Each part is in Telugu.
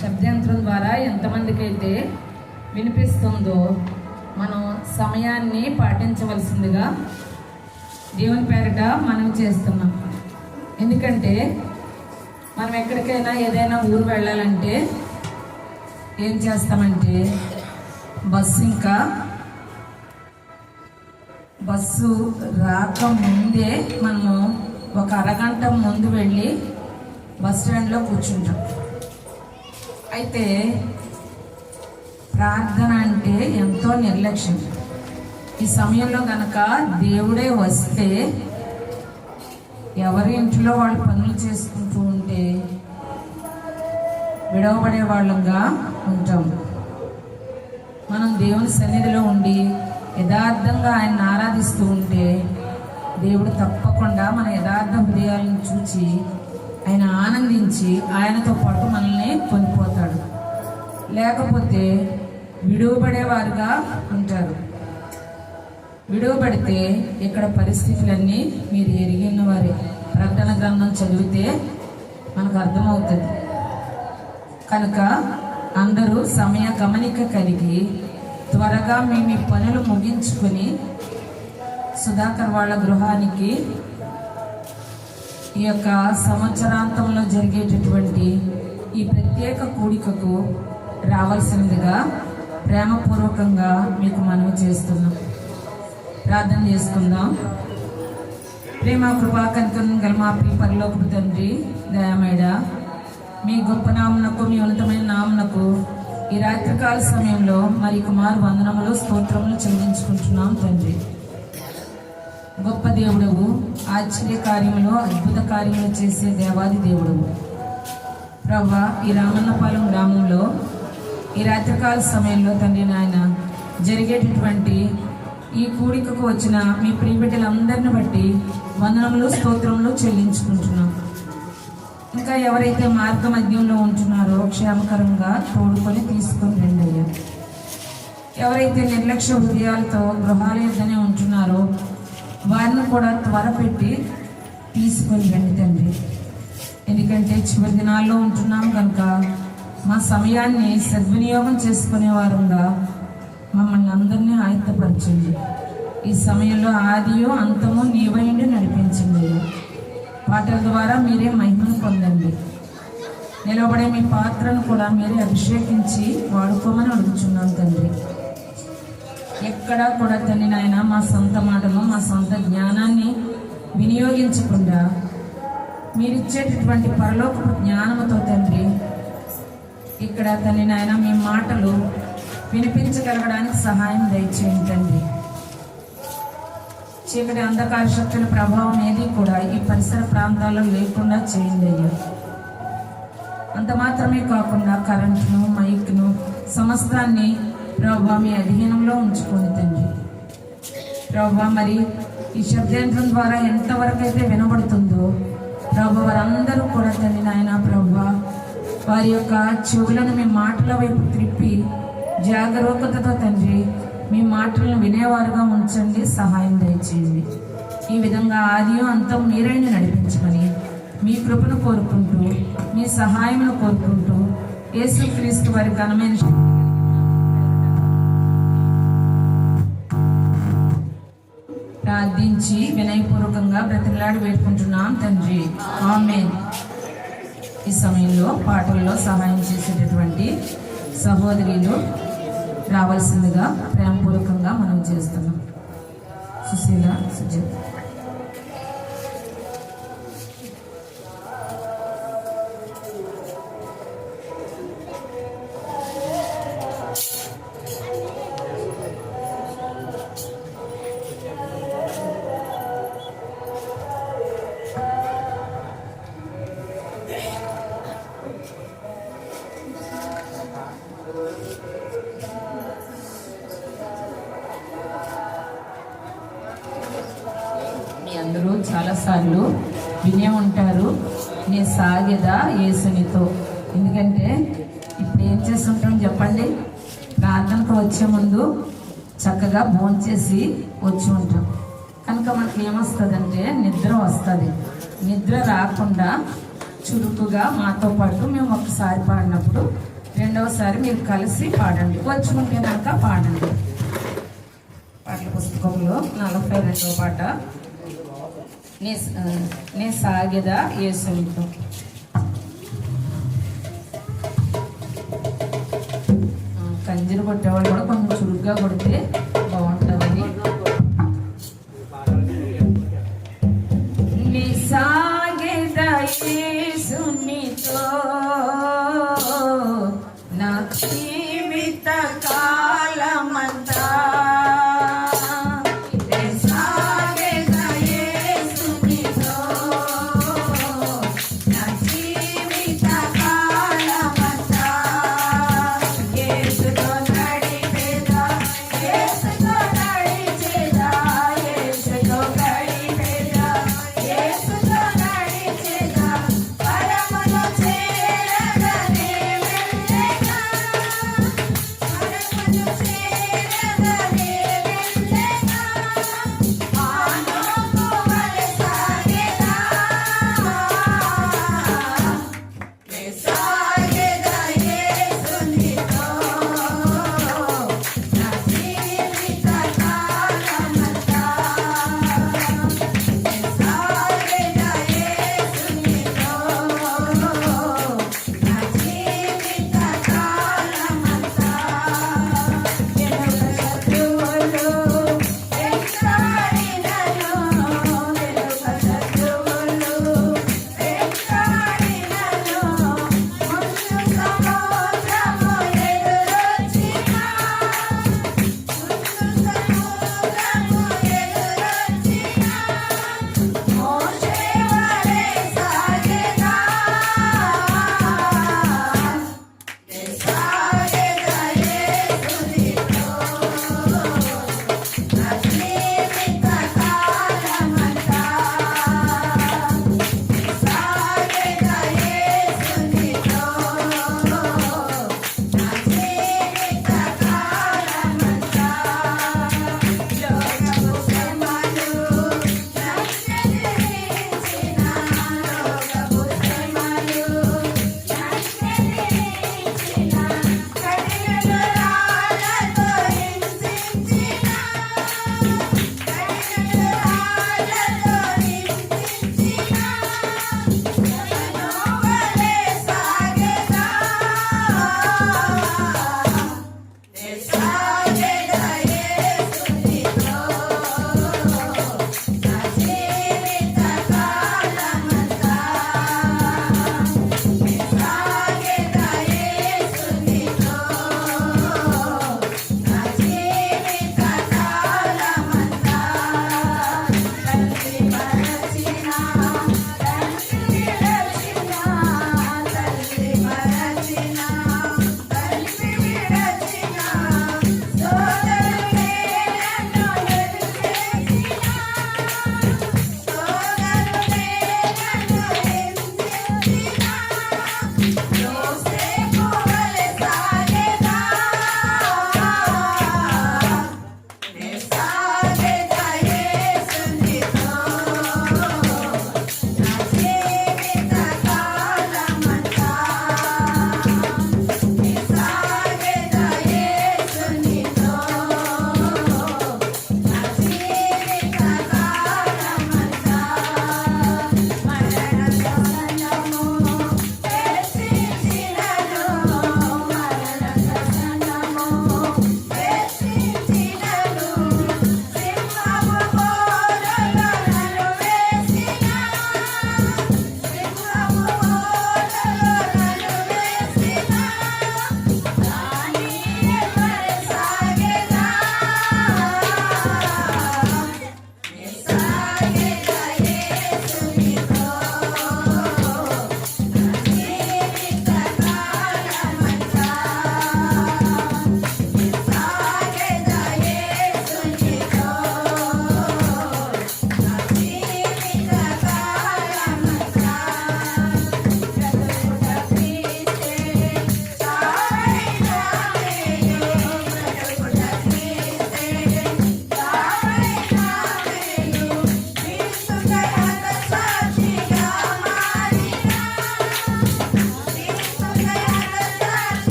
శబ్దయంత్రం ద్వారా ఎంతమందికి అయితే వినిపిస్తుందో మనం సమయాన్ని పాటించవలసిందిగా దేవుని పేరిట మనం చేస్తున్నాం. ఎందుకంటే మనం ఎక్కడికైనా ఏదైనా ఊరు వెళ్ళాలంటే ఏం చేస్తామంటే బస్సు రాకముందే మనము ఒక అరగంట ముందు వెళ్ళి బస్ స్టాండ్లో కూర్చుంటాం. అయితే ప్రార్థన అంటే ఎంతో నిర్లక్ష్యం. ఈ సమయంలో కనుక దేవుడే వస్తే ఎవరి ఇంట్లో వాళ్ళు పనులు చేసుకుంటూ ఉంటే విడవబడే వాళ్ళంగా ఉంటాం. మనం దేవుని సన్నిధిలో ఉండి యథార్థంగా ఆయన్ని ఆరాధిస్తూ ఉంటే దేవుడు తప్పకుండా మన యథార్థ హృదయాలను చూచి ఆయన ఆనందించి ఆయనతో పాటు మనల్ని కొనిపోతాడు. లేకపోతే విడువబడేవారుగా ఉంటారు. విడువబడితే ఇక్కడ పరిస్థితులన్నీ మీరు ఎరిగిన వారే. ప్రకటన గ్రంథం చదివితే మనకు అర్థమవుతుంది. కనుక అందరూ సమయ గమనిక కలిగి త్వరగా మీ పనులు ముగించుకొని సుధాకర్ వాళ్ళ గృహానికి ఈ యొక్క సంవత్సరాంతంలో జరిగేటటువంటి ఈ ప్రత్యేక కూడికకు రావాల్సిందిగా ప్రేమపూర్వకంగా మీకు మనవి చేస్తున్నాం. ప్రార్థన చేసుకుందాం. ప్రేమ కృపా కనికరం గల మా ప్రియ పరలోకపు తండ్రి దయామేడ, మీ గొప్ప నామనకు, మీ ఉన్నతమైన నామనకు ఈ రాత్రికాల సమయంలో మరి కుమారు వందనములు స్తోత్రములు చెల్లించుకుంటున్నాం తండ్రి. గొప్ప దేవుడవు, ఆశ్చర్య కార్యములు అద్భుత కార్యములు చేసే దేవాది దేవుడవు ప్రభువా, ఈ రామన్నపాలెం గ్రామంలో ఈ రాత్రికాల సమయంలో తండ్రి నాయన జరిగేటటువంటి ఈ కూడికకు వచ్చిన మీ ప్రియబిడ్డలందరిని బట్టి వందనములు స్తోత్రములు చెల్లించుకుంటున్నాం. ఇంకా ఎవరైతే మార్గ మధ్యంలో ఉంటున్నారో క్షేమకరంగా తోడుకొని తీసుకొని రండి అయ్యా. ఎవరైతే నిర్లక్ష్య హృదయాలతో గృహాల యొద్దనే ఉంటున్నారో వారిని కూడా త్వరపెట్టి తీసుకొని రండి తండ్రి. ఎందుకంటే చివరి దినాల్లో ఉంటున్నాం కనుక మా సమయాన్ని సద్వినియోగం చేసుకునే వారంగా మమ్మల్ని అందరినీ ఆయత్తపరచండి. ఈ సమయంలో ఆదియో అంతమో నీవైండి నడిపించండి. పాటల ద్వారా మీరే మహిమను పొందండి. నిలబడే మీ పాత్రను కూడా మీరే అభిషేకించి వాడుకోమని అడుగుచున్నాం తండ్రి. ఎక్కడా కూడా తండ్రి నాయన మా సొంత మాటలు, మా సొంత జ్ఞానాన్ని వినియోగించకుండా మీరిచ్చేటటువంటి పరలోకపు జ్ఞానముతో తండ్రి ఇక్కడ తండ్రి నాయన మీ మాటలు వినిపించగలగడానికి సహాయం దయచేయండి తండ్రి. చీకటి అంధకార శక్తుల ప్రభావం ఏది కూడా ఈ పరిసర ప్రాంతాల్లో లేకుండా చేయండి అయ్యా. అంత మాత్రమే కాకుండా కరెంటును, మైక్ను, సమస్తాన్ని ప్రభావ మీ అధీనంలో ఉంచుకోండి తండ్రి. ప్రభావ మరి ఈ శబ్దయంత్రం ద్వారా ఎంతవరకు అయితే వినబడుతుందో ప్రభావ వారందరూ కూడా తండ్రి నాయన ప్రభావ వారి యొక్క చెవులను మీ మాటల వైపు త్రిప్పి జాగరూకతతో తండ్రి మీ మాటలను వినేవారుగా ఉంచండి, సహాయం దయచేయండి. ఈ విధంగా ఆదియో అంతం మీరైనా నడిపించమని మీ కృపను కోరుకుంటూ, మీ సహాయమును కోరుకుంటూ యేసుక్రీస్తు వారి ఘనమైన ప్రార్థించి వినయపూర్వకంగా బ్రతిమలాడి వేడుకుంటున్నాం తండ్రి, ఆమేన్. ఈ సమయంలో పాటల్లో సహాయం చేసేటటువంటి సహోదరులు రావాల్సిందిగా ప్రేమపూర్వకంగా మనం చేస్తున్నాం. సుశీల, సుజిత్. అందరూ చాలాసార్లు వినే ఉంటారు, నీ సాగెదా యేసునితో. ఎందుకంటే ఇప్పుడు ఏం చేస్తుంటాం చెప్పండి, ప్రార్థనకు వచ్చే ముందు చక్కగా భోంచేసి వచ్చి ఉంటాం. కనుక మనకి ఏమొస్తుందంటే నిద్ర వస్తుంది. నిద్ర రాకుండా చురుకుగా మాతో పాటు మేము ఒకసారి పాడినప్పుడు మీరు కలిసి పాడండి, వచ్చుకుంటే కనుక పాడండి. పాటల పుస్తకంలో 42వ పాట, నే సాగెదా యేసునితో. కంజీరు కొట్టేవాళ్ళు కూడా కొంచెం చురుగ్గా కొడితే బాగుంటుందని. నే సాగెదా యేసునితో నా జీవిత కాలమంతా. Yes.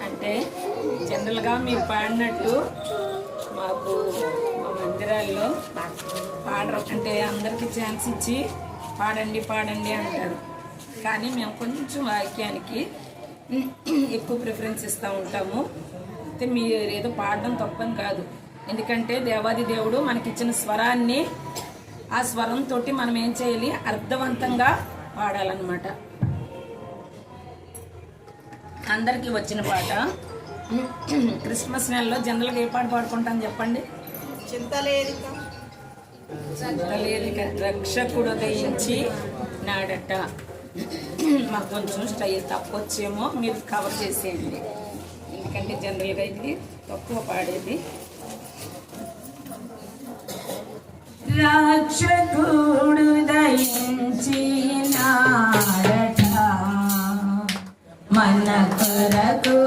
అంటే జనరల్గా మీరు పాడినట్టు మాకు మా మందిరాల్లో పాడరు, అంటే అందరికీ ఛాన్స్ ఇచ్చి పాడండి పాడండి అంటారు. కానీ మేము కొంచెం వాక్యానికి ఎక్కువ ప్రిఫరెన్స్ ఇస్తూ ఉంటాము. అయితే మీరు ఏదో పాడడం తప్పని కాదు, ఎందుకంటే దేవాది దేవుడు మనకిచ్చిన స్వరాన్ని ఆ స్వరంతో మనం ఏం చేయాలి, అర్థవంతంగా పాడాలన్నమాట. అందరికీ వచ్చిన పాట. క్రిస్మస్ నెలలో జనరల్గా ఏ పాట పాడుకుంటాం చెప్పండి? చింతలేదు రక్షకుడు దయించి నాడట. మాకు కొంచెం స్టైల్ తప్పొచ్చేమో, మీరు కవర్ చేసేయండి, ఎందుకంటే జనరల్గా ఇది తక్కువ పాడేది. రక్షకుడు దయించి నాడట మన కొరకు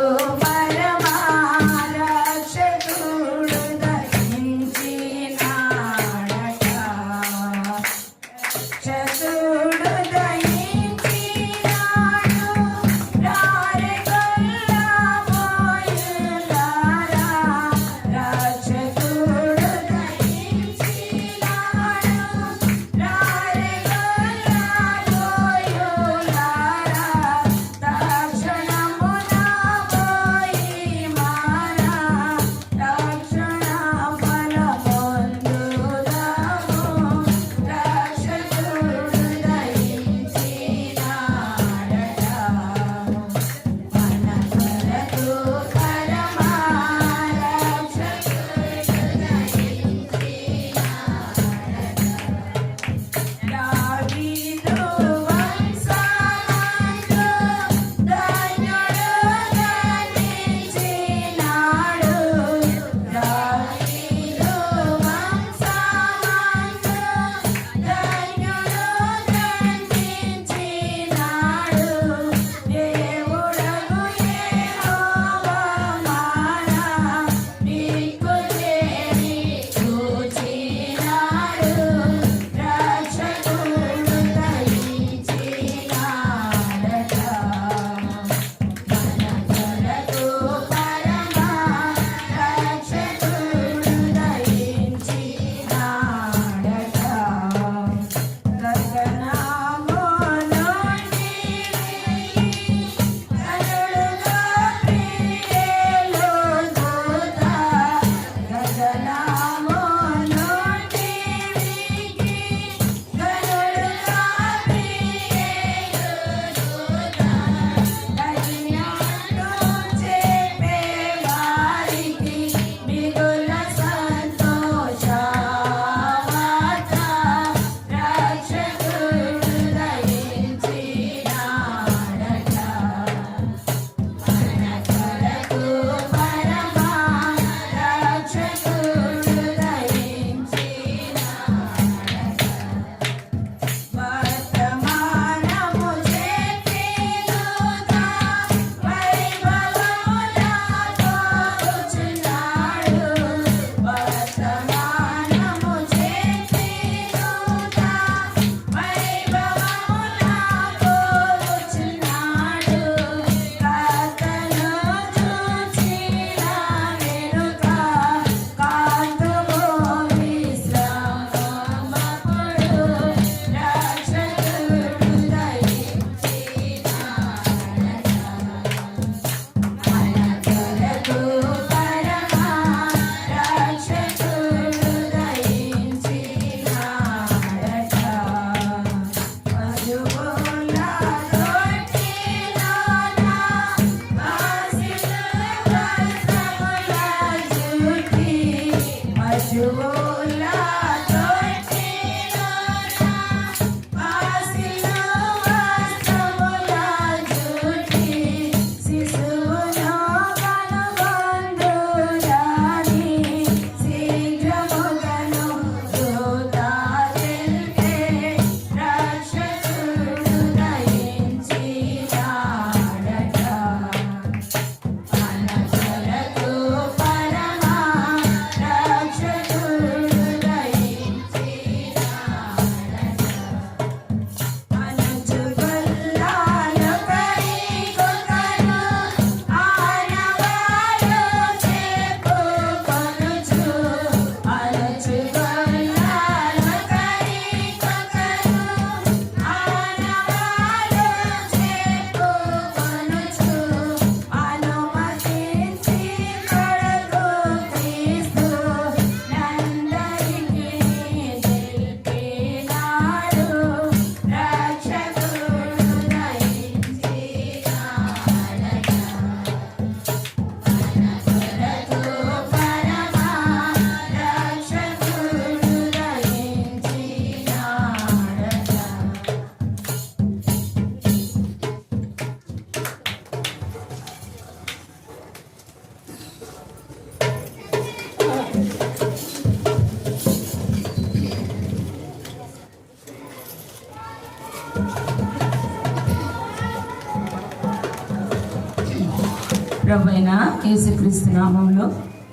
ప్రభువైన యేసుక్రీస్తు నామంలో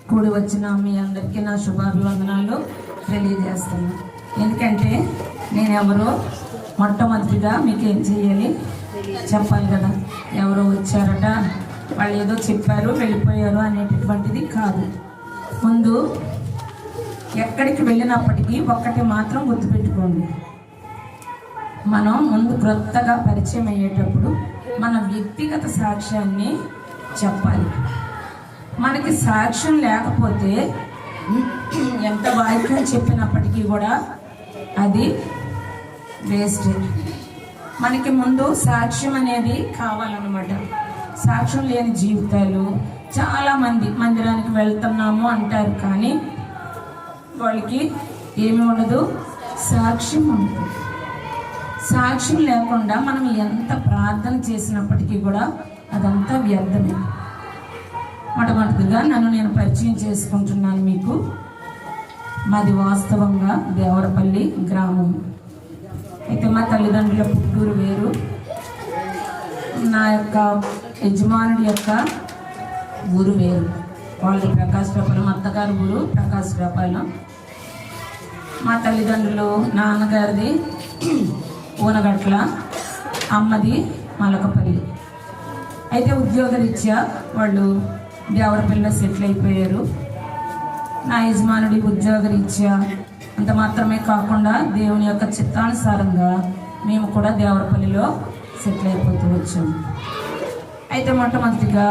కూడి వచ్చిన మీ అందరికీ నా శుభాభివందనాలు తెలియజేస్తున్నాను. ఎందుకంటే నేను ఎవరో మొట్టమొదటిగా మీకు ఏం చేయాలి చెప్పాలి కదా. ఎవరో వచ్చారట, వాళ్ళు ఏదో చెప్పారు వెళ్ళిపోయారు అనేటటువంటిది కాదు. ముందు ఎక్కడికి వెళ్ళినప్పటికీ ఒక్కటి మాత్రం గుర్తుపెట్టుకోండి, మనం ముందు క్రొత్తగా పరిచయం అయ్యేటప్పుడు మన వ్యక్తిగత సాక్ష్యాన్ని చెప్పాలి. మనకి సాక్ష్యం లేకపోతే ఎంత వాక్యం చెప్పినప్పటికీ కూడా అది వేస్ట్. మనకి ముందు సాక్ష్యం అనేది కావాలన్నమాట. సాక్ష్యం లేని జీవితాలు చాలామంది మందిరానికి వెళ్తున్నాము అంటారు, కానీ వాళ్ళకి ఏమి ఉండదు, సాక్ష్యం ఉండదు. సాక్ష్యం లేకుండా మనం ఎంత ప్రార్థన చేసినప్పటికీ కూడా అదంతా వ్యర్థమే. మొట్టమొదటిగా నన్ను నేను పరిచయం చేసుకుంటున్నాను మీకు. మాది వాస్తవంగా దేవరపల్లి గ్రామం. అయితే మా తల్లిదండ్రుల పుట్టూరు వేరు, నా యొక్క యజమానుడి యొక్క ఊరు వేరు. వాళ్ళది ప్రకాశరాపాలెం, అత్తగారి ఊరు ప్రకాశరాపాలెం. మా తల్లిదండ్రులు నాన్నగారిది ఊనగట్ల, అమ్మది మలకపల్లి. అయితే ఉద్యోగరీత్యా వాళ్ళు దేవరపల్లిలో సెటిల్ అయిపోయారు. నా యజమానుడి ఉద్యోగరీత్యా అంత మాత్రమే కాకుండా దేవుని యొక్క చిత్తానుసారంగా మేము కూడా దేవరపల్లిలో సెటిల్ అయిపోతూ వచ్చాము. అయితే మొట్టమొదటిగా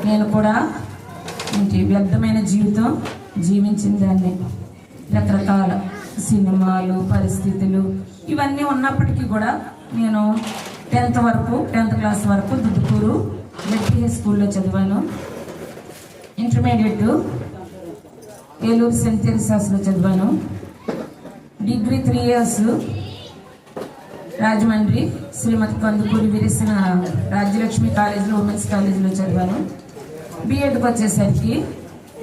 నేను కూడా వ్యర్థమైన జీవితం జీవించిన దాన్ని. రకరకాల సినిమాలు, పరిస్థితులు ఇవన్నీ ఉన్నప్పటికీ కూడా నేను 10th క్లాస్ వరకు దుద్దుకూరు జెడ్పీహెచ్ స్కూల్లో చదివాను. ఇంటర్మీడియట్ ఏలూరు సెయింట్ థెరిసాస్లో చదివాను. డిగ్రీ 3 years రాజమండ్రి శ్రీమతి కందుకూరి వీరేసిన రాజ్యలక్ష్మి కాలేజీలో, ఉమెన్స్ కాలేజీలో చదివాను. బీఎడ్కి వచ్చేసరికి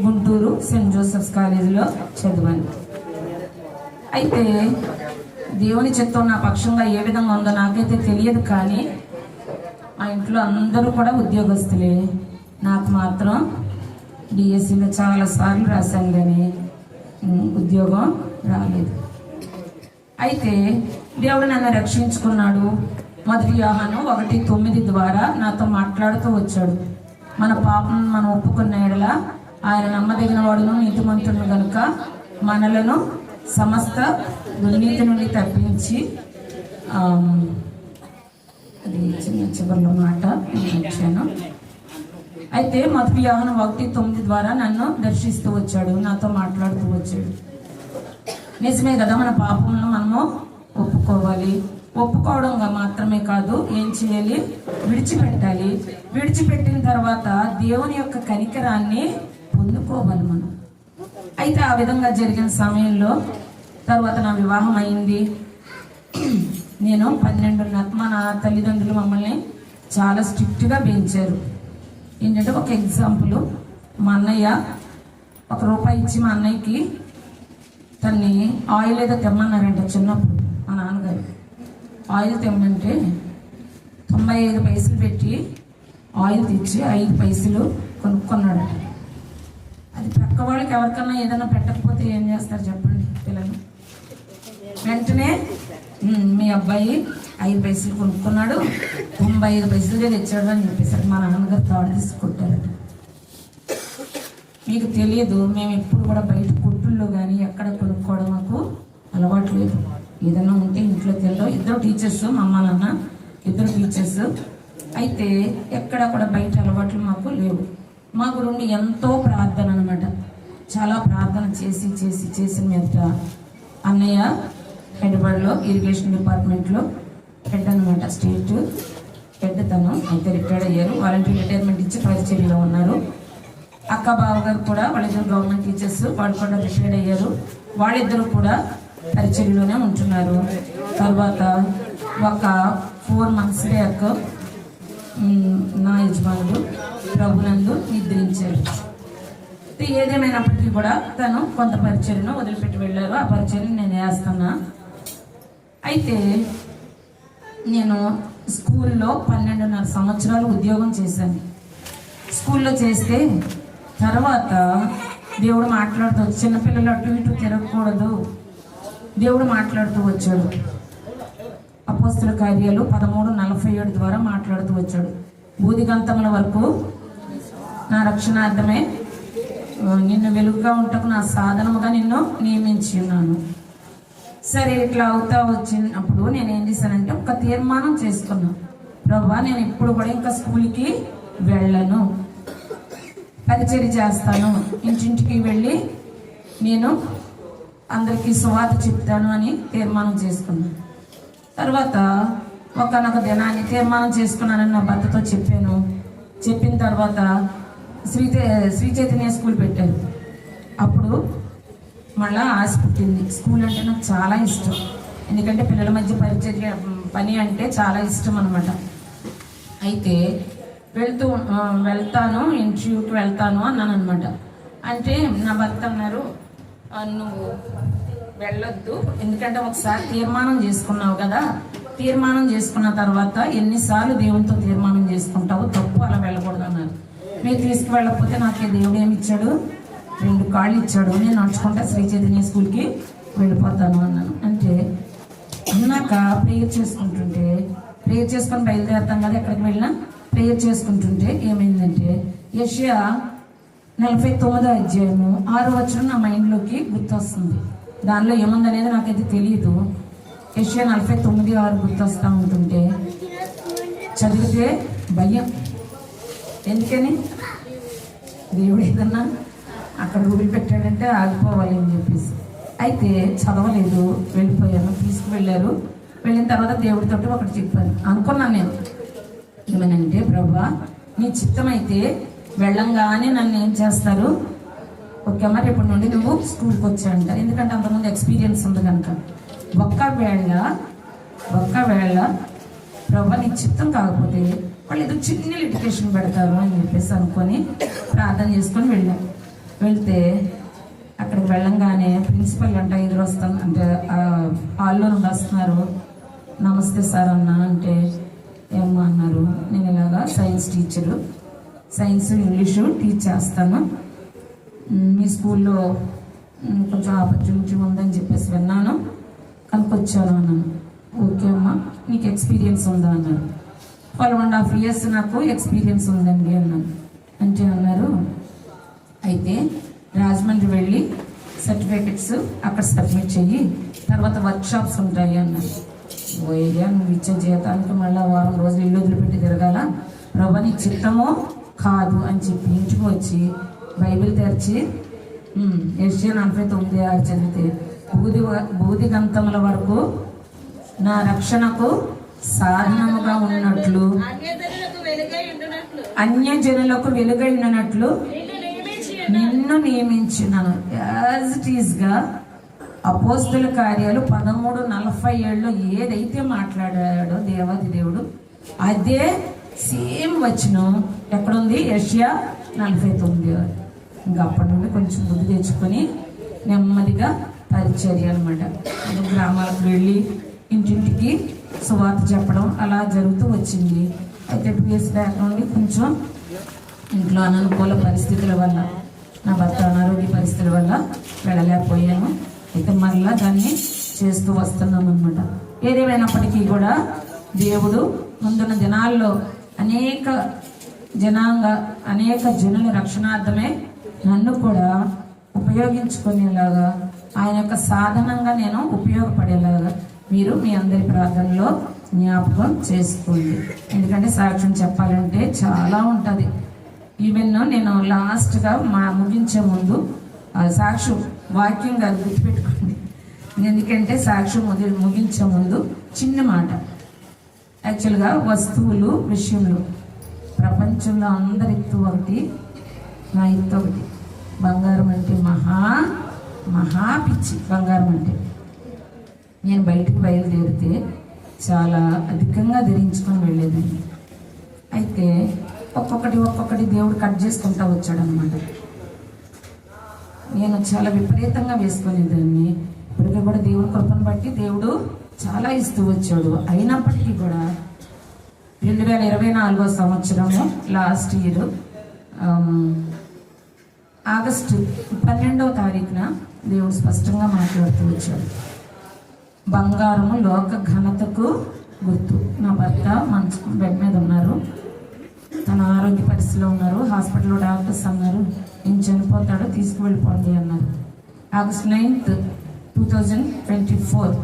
గుంటూరు సెయింట్ జోసెఫ్స్ కాలేజీలో చదివాను. అయితే దేవుని చిత్తం నా పక్షంగా ఏ విధంగా ఉందో నాకైతే తెలియదు, కానీ మా ఇంట్లో అందరూ కూడా ఉద్యోగస్తులే. నాకు మాత్రం డిఎస్సిలో చాలాసార్లు రాశాను, కానీ ఉద్యోగం రాలేదు. అయితే దేవుడు నన్ను రక్షించుకున్నాడు. 1 యోహాను 1:9 ద్వారా నాతో మాట్లాడుతూ వచ్చాడు. మన పాపం మనం ఒప్పుకున్న ఎడల ఆయన నమ్మదగిన వాడును నీతిమంతుడు కనుక మనలను సమస్త దుర్నీతి నుండి తప్పించి, అది చివరిలో మాట వచ్చాను. అయితే 1 యోహాను 1:9 ద్వారా నన్ను దర్శిస్తూ వచ్చాడు, నాతో మాట్లాడుతూ వచ్చాడు. నిజమే కదా, మన పాపములను మనము ఒప్పుకోవాలి. ఒప్పుకోవడంగా మాత్రమే కాదు, ఏం చేయాలి, విడిచిపెట్టాలి. విడిచిపెట్టిన తర్వాత దేవుని యొక్క కనికరాన్ని పొందుకోవాలి మనం. అయితే ఆ విధంగా జరిగిన సమయంలో తర్వాత నా వివాహం అయింది. నేను 12 మా నా తల్లిదండ్రులు మమ్మల్ని చాలా స్ట్రిక్ట్గా పెంచారు. ఏంటంటే ఒక ఎగ్జాంపుల్, మా అన్నయ్య ₹1 ఇచ్చి మా అన్నయ్యకి తన్ని ఆయిల్ ఏదో తెమ్మన్నారంట. చిన్నప్పుడు మా నాన్నగారు ఆయిల్ తెమ్మంటే 95 పైసలు పెట్టి ఆయిల్ తెచ్చి 5 పైసలు కొనుక్కున్నాడు. అది పక్క వాళ్ళకి ఎవరికన్నా ఏదైనా పెట్టకపోతే ఏం చేస్తారు చెప్పండి పిల్లలు? వెంటనే మీ అబ్బాయి 5 పైసలు కొనుక్కున్నాడు, 95 పైసలుగా తెచ్చాడు అని చెప్పేసరికి మా నాన్నగారు తాడు తీసుకొట్టారట. మీకు తెలియదు, మేము ఎప్పుడు కూడా బయట కొట్టుల్లో కానీ ఎక్కడ కొనుక్కోవడం మాకు అలవాటు లేదు. ఏదైనా ఉంటే ఇంట్లో తినడం. 2 టీచర్స్, మా అమ్మ నాన్న 2 టీచర్స్. అయితే ఎక్కడ కూడా బయట అలవాట్లు మాకు లేవు. మా గురుండి ఎంతో ప్రార్థన అనమాట. చాలా ప్రార్థన చేసి చేసి చేసిన మీద అన్నయ్య హైదరాబాద్లో ఇరిగేషన్ డిపార్ట్మెంట్లో హెడ్ అనమాట, స్టేట్ హెడ్ తను. అయితే రిటైర్డ్ అయ్యారు, వాలంటీర్ రిటైర్మెంట్ ఇచ్చి పరిచర్యలో ఉన్నారు. అక్క బావగారు కూడా వాళ్ళిద్దరు గవర్నమెంట్ టీచర్స్, వాళ్ళు కూడా రిటైర్డ్ అయ్యారు. వాళ్ళిద్దరూ కూడా పరిచర్యలోనే ఉంటున్నారు. తర్వాత ఒక 4 months బ్యాక్ నా యజమానుడు ప్రభునందు నిద్రించారు. ఏదేమైనప్పటికీ కూడా తను కొంత పరిచర్యను వదిలిపెట్టి వెళ్ళారు. ఆ పరిచర్యను నేను వేస్తున్నా. అయితే నేను స్కూల్లో 12.5 సంవత్సరాలు ఉద్యోగం చేశాను. స్కూల్లో చేస్తే తర్వాత దేవుడు మాట్లాడుతూ చిన్నపిల్లలు అటు ఇటు తిరగకూడదు, దేవుడు మాట్లాడుతూ వచ్చాడు. అపోస్తుల కార్యాలు 13:47 ద్వారా మాట్లాడుతూ వచ్చాడు. బూదిగంతముల వరకు నా రక్షణార్థమే నిన్ను వెలుగుగా ఉంటకు నా సాధనముగా నిన్ను నియమించి ఉన్నాను. సరే, ఇట్లా అవుతా వచ్చినప్పుడు నేను ఏం చేశానంటే ఒక తీర్మానం చేసుకున్నాను. ప్రభువా, నేను ఇప్పుడు కూడా ఇంకా స్కూల్కి వెళ్ళను, పరిచర్య చేస్తాను, ఇంటింటికి వెళ్ళి నేను అందరికీ సువార్త చెప్తాను అని తీర్మానం చేసుకున్నాను. తర్వాత ఒకనొక దినాన్ని తీర్మానం చేసుకున్నానని నా భర్తతో చెప్పాను. చెప్పిన తర్వాత శ్రీ చైతన్య స్కూల్ పెట్టారు. అప్పుడు మళ్ళా ఆశ పుట్టింది. స్కూల్ అంటే నాకు చాలా ఇష్టం, ఎందుకంటే పిల్లల మధ్య పరిచర్య పని అంటే చాలా ఇష్టం అనమాట. అయితే వెళ్తాను, ఇంటర్వ్యూకి వెళ్తాను అన్నాను అనమాట. అంటే నా భర్త అన్నారు, నువ్వు వెళ్ళొద్దు, ఎందుకంటే ఒకసారి తీర్మానం చేసుకున్నావు కదా, తీర్మానం చేసుకున్న తర్వాత ఎన్నిసార్లు దేవునితో తీర్మానం చేసుకుంటావు, తప్పు, అలా వెళ్ళకూడదు అన్నారు. మీరు తీసుకువెళ్ళకపోతే నాకే దేవుడు ఏమి ఇచ్చాడు, 2 కాళ్ళు ఇచ్చాడు, నేను నడుచుకుంటా శ్రీ చైతన్య స్కూల్కి వెళ్ళిపోతాను అన్నాను. అంటే అన్నాక ప్రేయర్ చేసుకొని బయలుదేరుతాం కదా, ఎక్కడికి వెళ్ళినా ప్రేయర్ చేసుకుంటుంటే ఏమైందంటే యెషయా 49వ అధ్యాయము 6వ వచనం నా మైండ్లోకి గుర్తొస్తుంది. దానిలో ఏముందనేది నాకైతే తెలియదు. యెషయా 49:6 గుర్తొస్తూ ఉంటుంటే చదివితే భయం. ఎందుకని? దేవుడు ఏదన్నా అక్కడ రూపులు పెట్టాడంటే ఆగిపోవాలి అని చెప్పేసి. అయితే చదవలేదు, వెళ్ళిపోయాను. తీసుకువెళ్ళారు. వెళ్ళిన తర్వాత దేవుడితో ఒకటి చెప్పాను. అనుకున్నాను నేను ఏమనంటే, ప్రభువా, నీ చిత్తం అయితే వెళ్ళంగానే నన్ను ఏం చేస్తారు, ఓకే మరి ఇప్పటి నుండి నువ్వు స్కూల్కి వచ్చాయంట. ఎందుకంటే అంతకుముందు ఎక్స్పీరియన్స్ ఉంది కనుక. ఒక్కవేళ ప్రభువా నీ చిత్తం కాకపోతే వాళ్ళు ఏదో చిన్న లిటికేషన్ పెడతారు అని చెప్పేసి అనుకొని ప్రార్థన చేసుకొని వెళ్తే అక్కడికి వెళ్ళంగానే ప్రిన్సిపల్ అంట ఎదురు వస్తాను, అంటే హాల్లో నుండి వస్తున్నారు. నమస్తే సార్ అన్న అంటే, ఏమో అన్నారు. నేను ఇలాగా science teacher, science English teach చేస్తాను, మీ స్కూల్లో కొంచెం ఆపర్చునిటీ ఉందని చెప్పేసి విన్నాను, కనుకొచ్చాను అన్నాను. ఓకే అమ్మా, నీకు ఎక్స్పీరియన్స్ ఉందా అన్నారు. 12.5 years నాకు ఎక్స్పీరియన్స్ ఉందండి అన్నాను. అంటే అన్నారు, అయితే రాజమండ్రి వెళ్ళి సర్టిఫికెట్స్ అక్కడ సబ్మిట్ చెయ్యి, తర్వాత వర్క్షాప్స్ ఉంటాయి అన్నారు. ఓయ్యా, నువ్వు ఇచ్చే జీతానికి మళ్ళీ వారం రోజులు ఇల్లు వదిలిపెట్టి తిరగాల, ప్రభు నీ చిత్తమో కాదు అని చెప్పి ఇంటికి వచ్చి బైబిల్ తెరిచి యెషయా 49:6 చదివితే బూదిగంతముల వరకు నా రక్షణకు సాధనముగా ఉన్నట్లు, అన్యజనులకు వెలుగై ఉన్నట్లు నిన్ను నియమించున్నాను. యాజ్ ఇట్ ఈస్గా అపోస్తుల కార్యాలు 13:47 ఏదైతే మాట్లాడాడో దేవాది దేవుడు, అదే సేమ్ వచనం ఎక్కడుంది, యెషయా 49:6. ఇంకా అప్పటి నుండి కొంచెం బుద్ధి తెచ్చుకొని నెమ్మదిగా పరిచర్య అనమాట. గ్రామాలకు వెళ్ళి ఇంటింటికి సువార్త చెప్పడం అలా జరుగుతూ వచ్చింది. అయితే 2 years బ్యాక్ నుండి కొంచెం ఇంట్లో అననుకూల పరిస్థితుల వల్ల, నా భర్త అనారోగ్య పరిస్థితుల వల్ల వెళ్ళలేకపోయాను. అయితే మళ్ళీ దాన్ని చేస్తూ వస్తున్నాం అనమాట. ఏదేమైనప్పటికీ కూడా దేవుడు ముందున్న దినాల్లో అనేక జనుల రక్షణార్థమే నన్ను కూడా ఉపయోగించుకునేలాగా, ఆయన యొక్క సాధనంగా నేను ఉపయోగపడేలాగా మీరు మీ అందరి ప్రార్థనలో జ్ఞాపకం చేసుకోండి. ఎందుకంటే సాక్ష్యం చెప్పాలంటే చాలా ఉంటుంది. ఈవెన్ నేను లాస్ట్గా ముగించే ముందు సాక్ష్యం వాక్యం కాదు, గుర్తుపెట్టుకోండి. ఎందుకంటే సాక్ష్యం ముగించే ముందు చిన్న మాట. యాక్చువల్గా వస్తువులు విషయంలో ప్రపంచంలో అందరి ఎత్తు ఒకటి, నా ఎత్తు ఒకటి. బంగారం అంటే మహా పిచ్చి. బంగారం అంటే నేను బయటకు బయలుదేరితే చాలా అధికంగా ధరించుకొని వెళ్ళేదాన్ని. అయితే ఒక్కొక్కటి దేవుడు కట్ చేసుకుంటూ వచ్చాడు అనమాట. నేను చాలా విపరీతంగా వేసుకునేదాన్ని. ఇప్పటికీ కూడా దేవుడి కృపను బట్టి దేవుడు చాలా ఇస్తూ వచ్చాడు. అయినప్పటికీ కూడా 2024 సంవత్సరము లాస్ట్ ఇయర్ ఆగస్టు 12వ తారీఖున దేవుడు స్పష్టంగా మాట్లాడుతూ వచ్చాడు. బంగారము లోక ఘనతకు గుర్తు. నా భర్త బెడ్ మీద ఉన్నారు, తన ఆరోగ్య పరిస్థితిలో ఉన్నారు. హాస్పిటల్లో డాక్టర్స్ అన్నారు నేను చనిపోతాడు, తీసుకువెళ్ళిపోండి అన్నారు. ఆగస్ట్ 9th 2024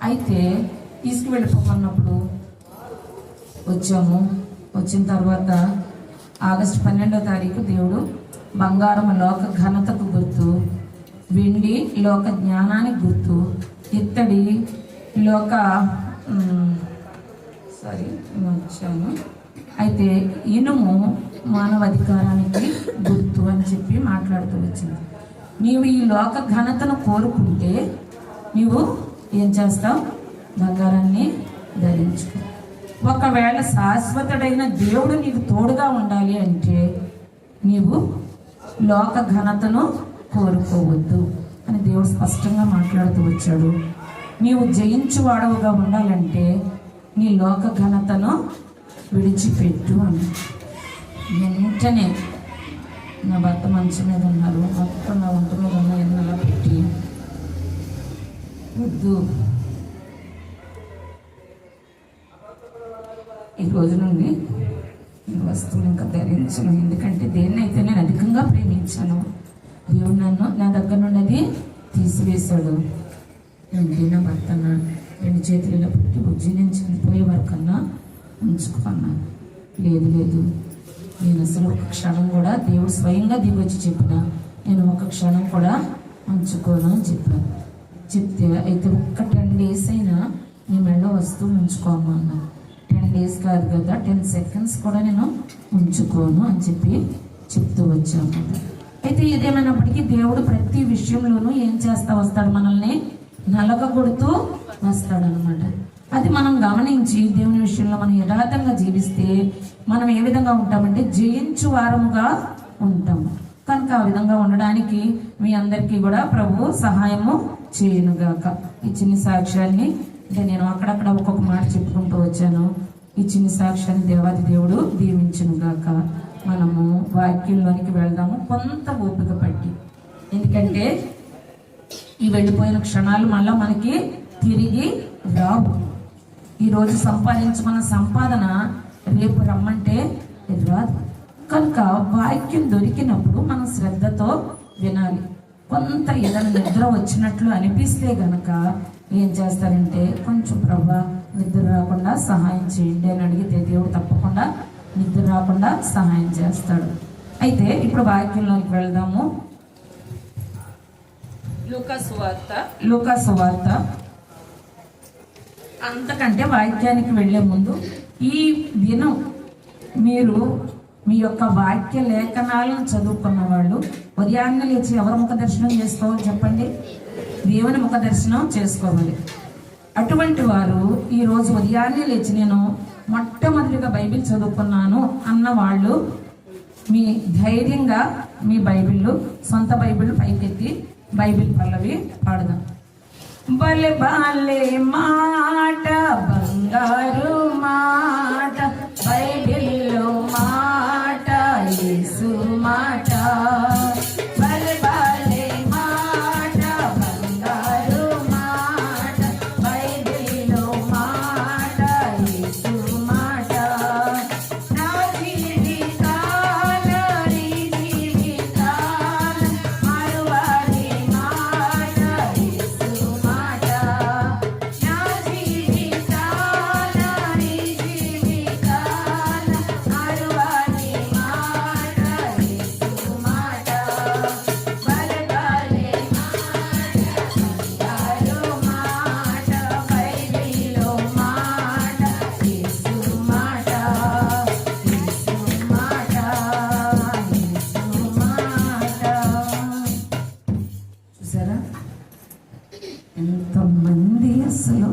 అయితే తీసుకువెళ్ళిపోమన్నప్పుడు వచ్చాము. వచ్చిన తర్వాత ఆగస్టు 12వ తారీఖు దేవుడు బంగారం లోక ఘనతకు గుర్తు, వెండి లోక జ్ఞానానికి గుర్తు, ఇత్తడి లోక వచ్చాను అయితే ఇనుము మానవ అధికారానికి గుర్తు అని చెప్పి మాట్లాడుతూ వచ్చింది. నీవు ఈ లోక ఘనతను కోరుకుంటే నీవు ఏం చేస్తావు? బంగారాన్ని ధరించుకో. ఒకవేళ శాశ్వతుడైన దేవుడు నీకు తోడుగా ఉండాలి అంటే నీవు లోక ఘనతను కోరుకోవద్దు అని దేవుడు స్పష్టంగా మాట్లాడుతూ వచ్చాడు. నీవు జయించువాడవుగా ఉండాలంటే నీ లోక ఘనతను విడిచిపెట్టు అని. వెంటనే నా భర్త మంచం మీద ఉన్నారు, మొత్తం నా ఒంటి మీద ఉన్న ఎన్నలా పెట్టి వద్దు, ఈ రోజు నుండి వస్తువులు ఇంకా ధరించను, ఎందుకంటే దేన్నైతే నేను అధికంగా ప్రేమించాను దేవుడు నన్ను నా దగ్గర నుండి అది తీసివేశాడు. అంటే నా భర్త రెండు చేతులలో పెట్టి బుజ్జి నేను చనిపోయే వరకన్నా ఉంచుకున్నాను. లేదు లేదు, నేను అసలు ఒక క్షణం కూడా దేవుడు స్వయంగా దిగొచ్చి చెప్పిన నేను ఒక క్షణం కూడా ఉంచుకోను అని చెప్పాను. చెప్తే అయితే ఒక్క 10 days అయినా నీ మెడలో వస్తువు ఉంచుకోమ్మా అన్న. 10 days కాదు కదా, 10 seconds కూడా నేను ఉంచుకోను అని చెప్పి చెప్తూ వచ్చాను. అయితే ఇదేమైనప్పటికీ దేవుడు ప్రతి విషయంలోనూ ఏం చేస్తా వస్తాడు? మనల్ని నలగగొడుతూ వస్తాడనమాట. అది మనం గమనించి దేవుని విషయంలో మనం యథార్థంగా జీవిస్తే మనం ఏ విధంగా ఉంటామంటే జయించు వారముగా ఉంటాము. కనుక ఆ విధంగా ఉండడానికి మీ అందరికీ కూడా ప్రభు సహాయము చేయనుగాక. ఈ చిన్ని సాక్ష్యాన్ని అంటే నేను అక్కడక్కడ ఒక్కొక్క మాట చెప్పుకుంటూ వచ్చాను. ఈ చిన్ని సాక్ష్యాన్ని దేవాది దేవుడు దీవించునుగాక. మనము వాక్యంలోనికి వెళ్దాము కొంత ఓపిక పట్టి, ఎందుకంటే ఈ వెళ్ళిపోయిన క్షణాలు మళ్ళీ మనకి తిరిగి రావు. ఈరోజు సంపాదించుకున్న సంపాదన రేపు రమ్మంటే రాదు. కనుక వాక్యం దొరికినప్పుడు మనం శ్రద్ధతో వినాలి. కొంత ఏదైనా నిద్ర వచ్చినట్లు అనిపిస్తే గనక ఏం చేస్తారంటే కొంచెం ప్రభా నిద్ర రాకుండా సహాయం చేయండి అని అడిగితే దేవుడు తప్పకుండా నిద్ర రాకుండా సహాయం చేస్తాడు. అయితే ఇప్పుడు వాక్యంలోకి వెళ్దాము. లూకా సువార్త. అంతకంటే వాక్యానికి వెళ్లే ముందు ఈ దినం మీరు మీ యొక్క వాక్య లేఖనాలను చదువుకున్న వాళ్ళు ఉదయాన్నే లేచి ఎవరు ముఖ దర్శనం చేసుకోవాలి చెప్పండి? దేవుని ముఖ దర్శనం చేసుకోవాలి. అటువంటి వారు ఈరోజు ఉదయాన్నే లేచి నేను మొట్టమొదటిగా బైబిల్ చదువుకున్నాను అన్న వాళ్ళు మీ ధైర్యంగా మీ బైబిళ్ళు సొంత బైబిల్ పైకెత్తి బైబిల్ పల్లవి పాడదాం. బలే బాలే మాట బంగారు మాట బైబిల్లో మాట యేసు మాట. బలే బాలే మాట బంగారు మాట బైబిల్లో మాట యేసు మాట. నా జీవితాల నీ జీవితాల మరువని మాట యేసు మాట. నా జీవితాల నీ జీవితాల మరువని మాట యేసు మాట. బలగాలే మాట బంగారు మాట బైబిల్లో మాట యేసు మాట. యేసు మాట యేసు మాట. చూసారా ఎంతమంది అసలు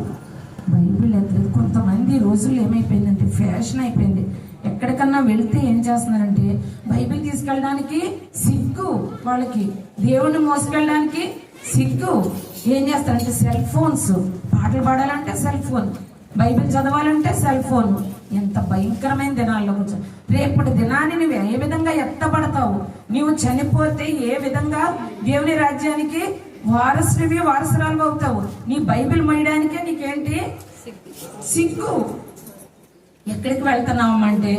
బైబిల్ ఎత్తలేదు. కొంతమంది రోజుల్లో ఏమైపోయిందంటే ఫ్యాషన్ అయిపోయింది. ఎక్కడికన్నా వెళితే ఏం చేస్తున్నారంటే బైబిల్ తీసుకెళ్ళడానికి సిగ్గు, వాళ్ళకి దేవుణ్ణి మోసుకెళ్ళడానికి సిగ్గు. ఏం చేస్తారంటే సెల్ ఫోన్స్, పాటలు పాడాలంటే సెల్ ఫోన్, బైబిల్ చదవాలంటే సెల్ ఫోన్, ఎంత భయంకరమైన దినాల్లోకి వచ్చావు. రేపటి దినాన్ని నువ్వు ఏ విధంగా ఎత్తబడతావు, నువ్వు చనిపోతే ఏ విధంగా దేవుని రాజ్యానికి వారసురాలు అవుతావు. నీ బైబిల్ మోయడానికే నీకేంటి సిగ్గు. ఎక్కడికి వెళ్తున్నామంటే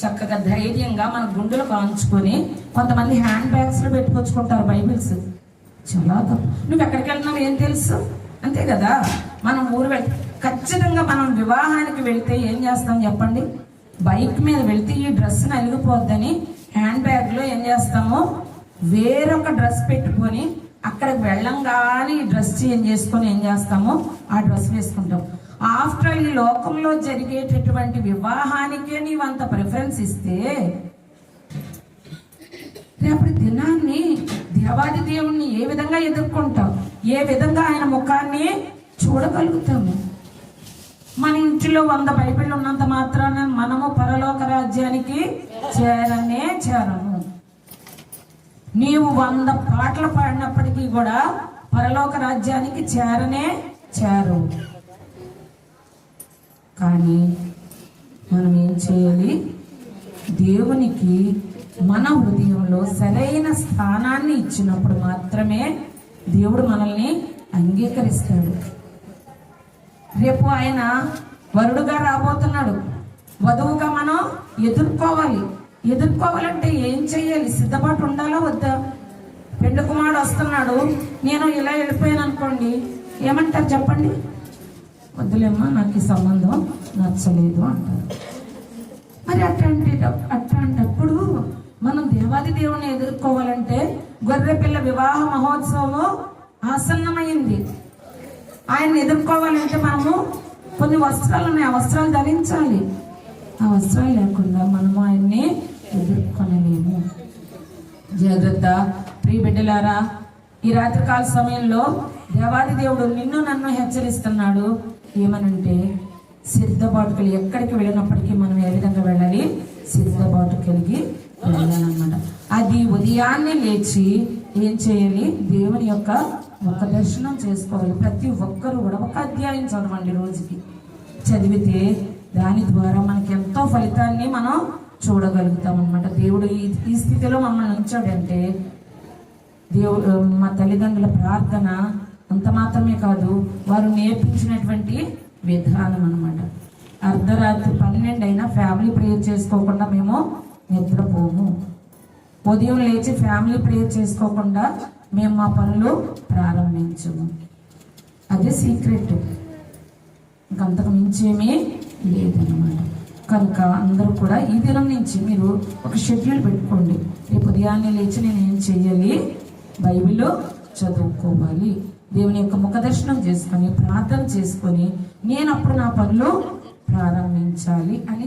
చక్కగా ధైర్యంగా మన గుండెలు కాంచుకొని, కొంతమంది హ్యాండ్ బ్యాగ్స్లో పెట్టుకొచ్చుకుంటారు బైబిల్స్. చాలా తప్పు. నువ్వు ఎక్కడికి వెళ్తున్నావు ఏం తెలుసు, అంతే కదా. మనం ఊరు ఖచ్చితంగా మనం వివాహానికి వెళ్తే ఏం చేస్తాం చెప్పండి, బైక్ మీద వెళ్తే ఈ డ్రెస్ నలిగిపోద్దని హ్యాండ్ బ్యాగ్లో ఏం చేస్తాము, వేరొక డ్రెస్ పెట్టుకొని అక్కడికి వెళ్ళంగానే ఈ డ్రెస్ చేంజ్ చేసుకొని ఏం చేస్తాము, ఆ డ్రెస్ వేసుకుంటాం. ఆఫ్టర్ ఆల్ ఈ లోకంలో జరిగేటటువంటి వివాహానికే నీవు అంత ప్రిఫరెన్స్ ఇస్తే రేపటి దినాన్ని దేవాది దేవుణ్ణి ఏ విధంగా ఎదుర్కొంటాం, ఏ విధంగా ఆయన ముఖాన్ని చూడగలుగుతాము. మన ఇంటిలో 100 బైబిళ్ళు ఉన్నంత మాత్రాన మనము పరలోక రాజ్యానికి చేరము. నీవు 100 పాటలు పాడినప్పటికీ కూడా పరలోక రాజ్యానికి చేరు. కానీ మనం ఏం చేయాలి, దేవునికి మన హృదయంలో సరైన స్థానాన్ని ఇచ్చినప్పుడు మాత్రమే దేవుడు మనల్ని అంగీకరిస్తాడు. రేపు ఆయన వరుడుగా రాబోతున్నాడు, వధువుగా మనం ఎదుర్కోవాలంటే ఏం చెయ్యాలి, సిద్ధపాటు ఉండాలా వద్దా? పెండు కుమారుడు వస్తున్నాడు, నేను ఇలా వెళ్ళిపోయాను అనుకోండి, ఏమంటారు చెప్పండి? వద్దులేమ్మా, నాకు ఈ సంబంధం నచ్చలేదు అంటారు. మరి అట్లాంటప్పుడు మనం దేవాది దేవుని ఎదుర్కోవాలంటే గొర్రెపిల్ల వివాహ మహోత్సవం ఆసన్నమైంది. ఆయన్ని ఎదుర్కోవాలంటే మనము కొన్ని వస్త్రాలు ఉన్నాయి, ఆ వస్త్రాలు ధరించాలి. ఆ వస్త్రాలు లేకుండా మనము ఆయన్ని ఎదుర్కొనలేము. జాగ్రత్త ప్రియ బిడ్డలారా, ఈ రాత్రికాల సమయంలో దేవాది దేవుడు నిన్ను నన్ను హెచ్చరిస్తున్నాడు. ఏమనంటే సిద్ధపాటు కలిగి ఎక్కడికి వెళ్ళినప్పటికీ మనం ఏ విధంగా వెళ్ళాలి, సిద్ధపాటు కలిగి వెళ్ళాలన్నమాట. అది ఉదయాన్నే లేచి ఏం చేయాలి, దేవుని యొక్క ఒక దర్శనం చేసుకోవాలి. ప్రతి ఒక్కరు కూడా ఒక అధ్యాయం చదవండి, రోజుకి చదివితే దాని ద్వారా మనకి ఎంతో ఫలితాన్ని మనం చూడగలుగుతాం అన్నమాట. దేవుడు ఈ స్థితిలో మమ్మల్ని ఉంచాడంటే దేవుడు మా తల్లిదండ్రుల ప్రార్థన అంత మాత్రమే కాదు, వారు నేర్పించినటువంటి విధానం అన్నమాట. అర్ధరాత్రి 12 అయినా ఫ్యామిలీ ప్రేయర్ చేసుకోకుండా మేము నిద్రపోము. ఉదయం లేచి ఫ్యామిలీ ప్రేయర్ చేసుకోకుండా మేము మా పనులు ప్రారంభించము. అదే సీక్రెట్, ఇంకంతకు మించేమీ లేదన్నమాట. కనుక అందరూ కూడా ఈ దినం నుంచి మీరు ఒక షెడ్యూల్ పెట్టుకోండి. రేపు ఉదయాన్నే లేచి నేను ఏం చెయ్యాలి, బైబిల్ చదువుకోవాలి, దేవుని యొక్క ముఖదర్శనం చేసుకొని ప్రార్థన చేసుకొని నేను అప్పుడు నా పనులు ప్రారంభించాలి అని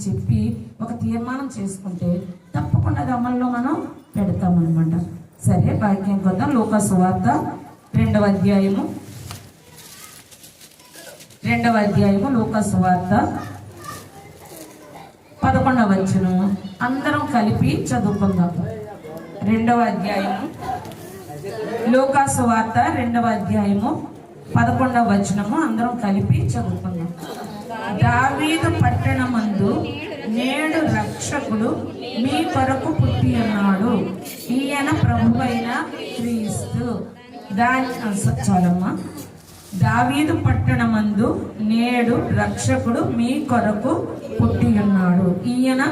చెప్పి ఒక తీర్మానం చేసుకుంటే తప్పకుండా అది అమల్లో మనం పెడతామన్నమాట. సరే, వాక్యం కొద్దాం. లూకా సువార్త 2వ అధ్యాయము లూకా సువార్త 11వ వచనం అందరం కలిపి చదువుకుందాం. 2వ అధ్యాయము లూకా సువార్త 2వ అధ్యాయము 11వ వచనము అందరం కలిపి చదువుకుందాం. దావీదు పట్టణమందు నేడు రక్షకుడు మీ కొరకు పుట్టి ఉన్నాడు, ఈయన ప్రభువైన క్రీస్తు. చాలమ్మా. దావీదు పట్టణమందు నేడు రక్షకుడు మీ కొరకు పుట్టి ఉన్నాడు, ఈయన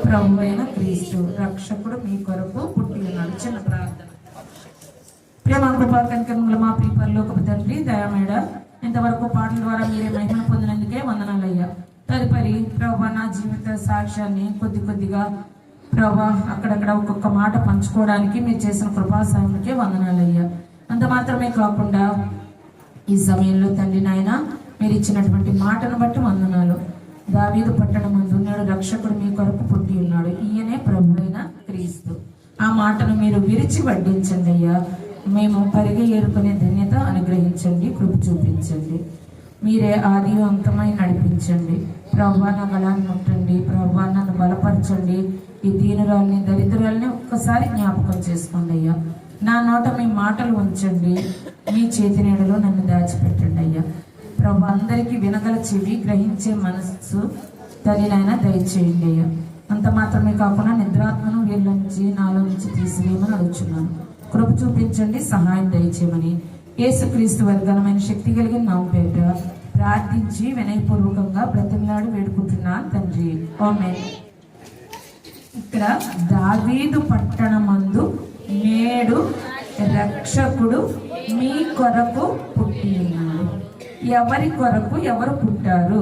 ప్రభువైన క్రీస్తు. రక్షకుడు మీ కొరకు పుట్టి ఉన్నాడు. చిన్న ప్రార్థన. ప్రేమ కృపా కనికరముల మా ప్రియ పరలోకపు తండ్రి దయామేడ, ఇంతవరకు పాటల ద్వారా మీరే మహిమను పొందినందుకే వందనాలయ్యా. తదుపరి ప్రభా నా జీవిత సాక్ష్యాన్ని కొద్దిగా ప్రభా అక్కడక్కడ ఒక్కొక్క మాట పంచుకోవడానికి మీరు చేసిన కృపా సాయంకే వందనాలయ్యా. అంత మాత్రమే కాకుండా ఈ సమయంలో తండ్రి నాయన మీరు ఇచ్చినటువంటి మాటను బట్టి వందనాలు. దావీదు పట్టణమందు నేడు రక్షకుడు మీ కొరకు పుట్టి ఉన్నాడు, ఈయనే ప్రభువైన క్రీస్తు. ఆ మాటను మీరు విరిచి వడ్డించండి అయ్యా. మేము పరిగె ఏరుకునే ధన్యత అనుగ్రహించండి, కృప చూపించండి. మీరే ఆది అంతమై నడిపించండి. ప్రభువా నా బలాన్ని ముట్టండి, ప్రభువా నన్ను బలపరచండి. ఈ దీనురాల్ని దరిద్రాల్ని ఒక్కసారి జ్ఞాపకం చేసుకోండి అయ్యా. నా నోట మీ మాటలు ఉంచండి, మీ చేతి నీడలో నన్ను దాచిపెట్టండి అయ్యా. ప్రభు అందరికీ వినగల చెవి, గ్రహించే మనస్సు తల్లినైనా దయచేయండి అయ్యా. అంత మాత్రమే కాకుండా నిద్రాత్మను వీళ్ళ నుంచి నాలో నుంచి తీసివేయమని అడుగుతున్నాను. కృప చూపించండి, సహాయం దయచేయమని యేసుక్రీస్తు వారి ఘనమైన శక్తి కలిగిన నామ పేరిట ప్రార్థించి వినయపూర్వకంగా బ్రతిమలాడి వేడుకుంటున్నాను తండ్రి, ఆమేన్. ఇక్కడ దావీదు పట్టణమందు నేడు రక్షకుడు మీ కొరకు పుట్టి ఉన్నాడు. ఎవరి కొరకు ఎవరు పుట్టారు?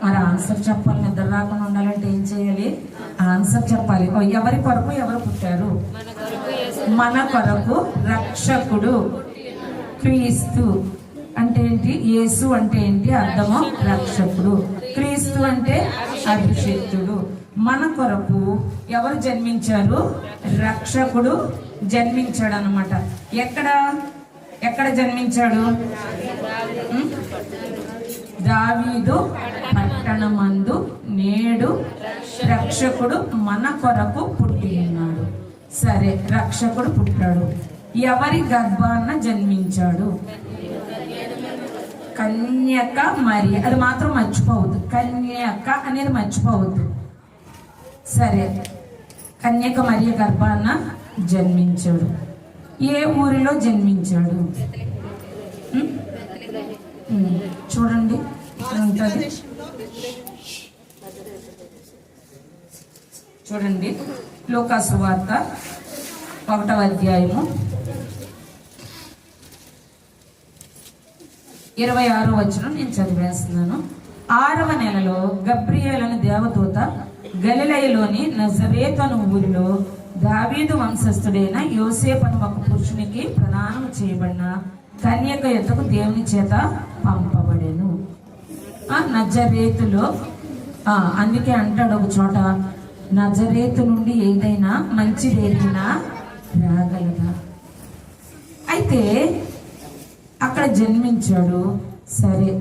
మరి ఆన్సర్ చెప్పాలి. నిద్ర రాకుండా ఉండాలంటే ఏం చేయాలి? ఆన్సర్ చెప్పాలి. ఎవరి కొరకు ఎవరు పుట్టారు? మన కొరకు రక్షకుడు క్రీస్తు. అంటే ఏంటి? యేసు అంటే ఏంటి అర్థము? రక్షకుడు. క్రీస్తు అంటే అభిషేక్తుడు. మన కొరకు ఎవరు జన్మించారు? రక్షకుడు జన్మించాడు అన్నమాట. ఎక్కడ జన్మించాడు? దావీదు పట్టణమందు నేడు రక్షకుడు మన కొరకు పుట్టి ఉన్నాడు. సరే, రక్షకుడు పుట్టాడు. ఎవరి గర్భాన జన్మించాడు? కన్యక మరియ. అది మాత్రం మర్చిపోవద్దు. కన్యక అనేది మర్చిపోవద్దు. సరే, కన్యక మరియ గర్భాన జన్మించాడు. ఏ ఊరిలో జన్మించాడు? చూడండి ఉంటుంది. చూడండి, లూకా సువార్త 1వ అధ్యాయము 26వ వచనం నేను చదివేస్తున్నాను. 6వ నెలలో గబ్రియేలు అనే దేవదూత గలిలయలోని నజరేతు అను ఊరిలో దావీదు వంశస్థుడైన యోసేపు అను ఒక పురుషునికి ప్రదానం చేయబడిన కన్యక యొద్దకు దేవుని చేత పంపబడెను. నజరేతులో అందుకే అంటాడు ఒక చోట, నజరేతు నుండి ఏదైనా మంచిది ఏదైనా రాగలదా. అయితే అక్కడ జన్మించాడు. సరే,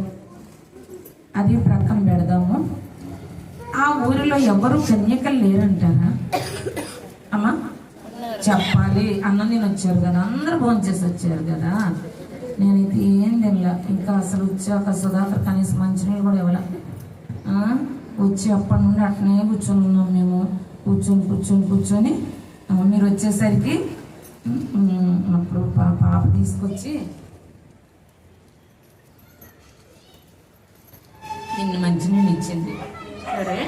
అది ప్రక్కన పెడదాము. ఆ ఊరిలో ఎవరు కన్యకలు లేరంటారా? అమ్మా చెప్పాలి. అన్నం నేను వచ్చారు కదా, అందరూ భోజనం చేసి వచ్చారు కదా. నేనైతే ఏం తినలా. ఇంకా అసలు వచ్చాక సుధాకర్ కనీసం మంచినీళ్ళు కూడా ఇవ్వాల. వచ్చి అప్పటి నుండి అట్నే కూర్చొని ఉన్నాం మేము. కూర్చొని మీరు వచ్చేసరికి అప్పుడు పాప తీసుకొచ్చి నిన్ను మంచినీళ్ళు ఇచ్చింది. సరే,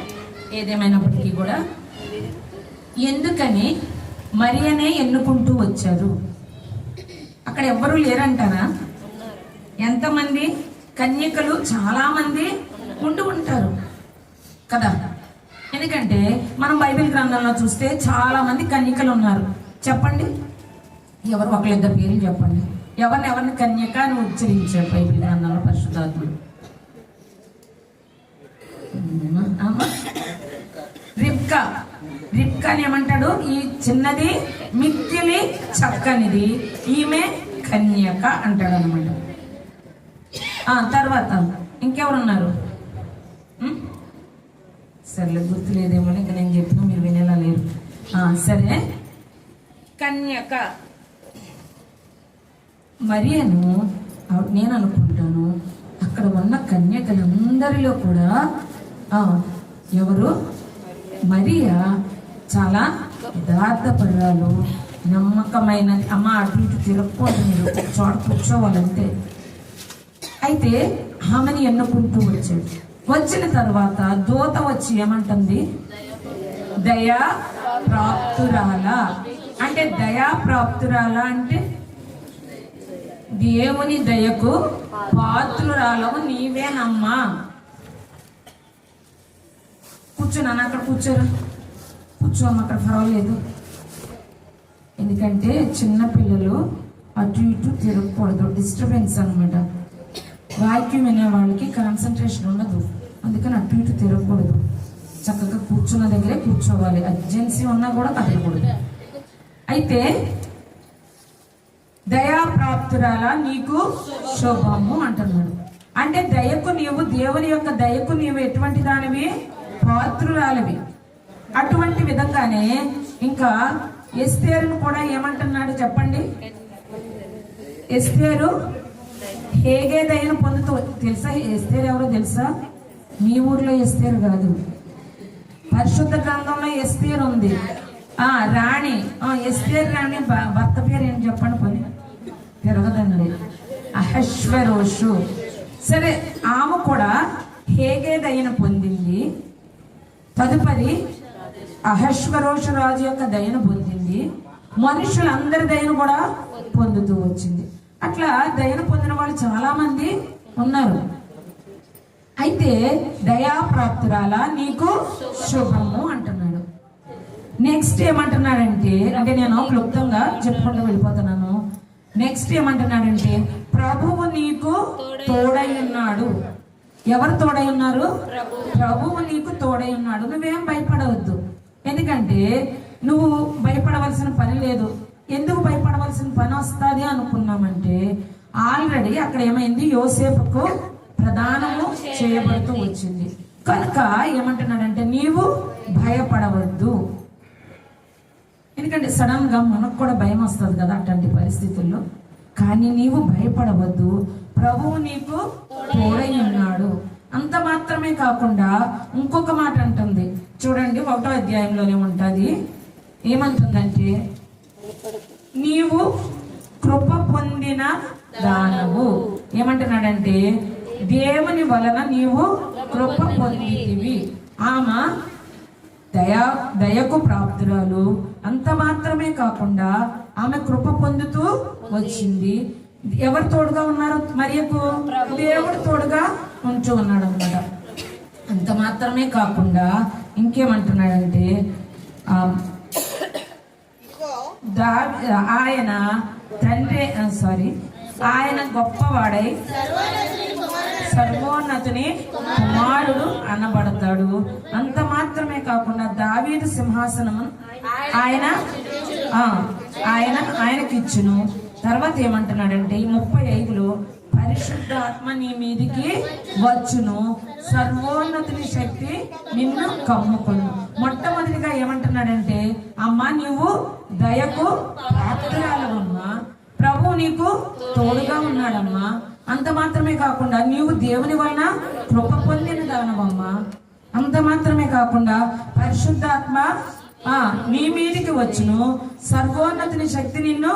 ఏదేమైనప్పటికీ కూడా ఎందుకని మరియనే ఎన్నుకుంటూ వచ్చారు? అక్కడ ఎవ్వరూ లేరంటారా? ఎంతమంది కన్యకలు? చాలా మంది ఉంటారు కదా. ఎందుకంటే మనం బైబిల్ గ్రంథంలో చూస్తే చాలా మంది కన్యకలు ఉన్నారు. చెప్పండి, ఎవరు? ఒకళ్ళిద్దరు పేర్లు చెప్పండి. ఎవరిని కన్యక అని ఉచ్చరించాడు బైబిల్ గ్రంథంలో పరిశుద్ధాత్ముడు? రిబ్కా అని ఏమంటాడు? ఈ చిన్నది మిక్కిలి చక్కనిది, ఈమె కన్యక అంటాడు అనమాట. తర్వాత ఇంకెవరున్నారు? సర్లే, గుర్తులేదేమో. ఇంకా నేను చెప్పిన మీరు వినేలా లేరు. సరే, కన్యక మరియను నేను అనుకుంటాను అక్కడ ఉన్న కన్యకలందరిలో కూడా ఎవరు? మరియా చాలా యథార్థపరాలు, నమ్మకమైన. అమ్మ అటు ఇటు తిరగకూడదు, మీరు ఒక చోట కూర్చోవాలంతే. అయితే ఆమెను ఎన్నుకుంటూ వచ్చాడు. వచ్చిన తర్వాత దూత వచ్చి ఏమంటుంది? దయా ప్రాప్తురాల. అంటే దయా ప్రాప్తురాల అంటే దేవుని దయకు పాత్రురాలవు నీవేనమ్మా. కూర్చోనన్నా అక్కడ కూర్చోమ్మ, అక్కడ పర్వాలేదు. ఎందుకంటే చిన్నపిల్లలు అటు ఇటు తిరగకూడదు, డిస్టర్బెన్స్ అనమాట. వాక్యం వినే వాళ్ళకి కాన్సన్ట్రేషన్ ఉండదు, అందుకని అటు ఇటు తిరగకూడదు. చక్కగా కూర్చున్న దగ్గరే కూర్చోవాలి. అర్జెన్సీ ఉన్నా కూడా కదలకూడదు. అయితే దయాప్రాప్తురాల నీకు శోభము అంటున్నాడు. అంటే దయకు నీవు, దేవుని యొక్క దయకు నీవు ఎటువంటి దానివి? పాత్రురాలివి. అటువంటి విధంగానే ఇంకా ఎస్తేరును కూడా ఏమంటున్నాడు చెప్పండి? ఎస్తేరు హేగే దయను పొందుతూ. తెలుసా ఎస్తేరు ఎవరో తెలుసా? మీ ఊర్లో ఎస్తేరు కాదు, పరిశుద్ధ గ్రంథంలో ఎస్తేరు ఉంది. రాణి, ఎస్తేరు రాణి భర్త పేరు ఏం చెప్పండి, పని తిరగదండి, అహశ్వరోషు. సరే, ఆమె కూడా హేగే దయను పొందింది. తదుపరి అహశ్వరోషు రాజు యొక్క దయను పొందింది. మనుషులందరి దయను కూడా పొందుతూ వచ్చింది. అట్లా దయను పొందిన వాళ్ళు చాలా మంది ఉన్నారు. అయితే దయాప్రాప్తురాలా నీకు శుభము అంటున్నాడు. నెక్స్ట్ ఏమంటున్నాడంటే, అంటే నేను క్లుప్తంగా చెప్పుకుంటూ వెళ్ళిపోతున్నాను. నెక్స్ట్ ఏమంటున్నాడంటే, ప్రభువు నీకు తోడై ఉన్నాడు. ఎవరు తోడై ఉన్నారు? ప్రభువు నీకు తోడై ఉన్నాడు. నువ్వేం భయపడవద్దు. ఎందుకంటే నువ్వు భయపడవలసిన పని లేదు. ఎందుకు భయపడవలసిన పని వస్తుంది అనుకున్నామంటే, ఆల్రెడీ అక్కడ ఏమైంది, యోసేపుకు ప్రదానము చేయబడుతూ వచ్చింది. కనుక ఏమంటున్నాడంటే, నీవు భయపడవద్దు. ఎందుకంటే సడన్ గా మనకు కూడా భయం వస్తుంది కదా అట్లాంటి పరిస్థితుల్లో. కానీ నీవు భయపడవద్దు, ప్రభువు నీకు తోడై ఉన్నాడు. అంత మాత్రమే కాకుండా ఇంకొక మాట అంటుంది చూడండి, 1వ అధ్యాయంలోనే ఉంటుంది. ఏమంటుందంటే, నీవు కృప పొందిన దానవు. ఏమంటున్నాడంటే, దేవుని వలన నీవు కృప పొందితివి. ఆమె దయకు ప్రాప్తురాలు. అంత మాత్రమే కాకుండా ఆమె కృప పొందుతూ వచ్చింది. ఎవరు తోడుగా ఉన్నారు మరియకు? దేవుడు తోడుగా ఉంటూ ఉన్నాడు అన్నమాట. అంత మాత్రమే కాకుండా ఇంకేమంటున్నాడంటే, ఆయన తండ్రి ఆయన గొప్పవాడై సర్వోన్నతుని కుమారుడు అనబడతాడు. అంత మాత్రమే కాకుండా దావీదు సింహాసనము ఆయనకిచ్చును. తర్వాత ఏమంటున్నాడంటే 35లో, పరిశుద్ధాత్మ నీ మీదికి వచ్చును, సర్వోన్నతుని శక్తి నిన్ను కమ్ముకొను. మొట్టమొదటిగా ఏమంటున్నాడంటే, అమ్మా నీవు దయకు పాత్రలవమ్మా, ప్రభు నీకు తోడుగా ఉన్నాడమ్మా. అంత మాత్రమే కాకుండా నీవు దేవుని వలన కృప పొందిన దానవమ్మా. అంత మాత్రమే కాకుండా పరిశుద్ధాత్మ నీ మీదికి వచ్చును, సర్వోన్నతుని శక్తి నిన్ను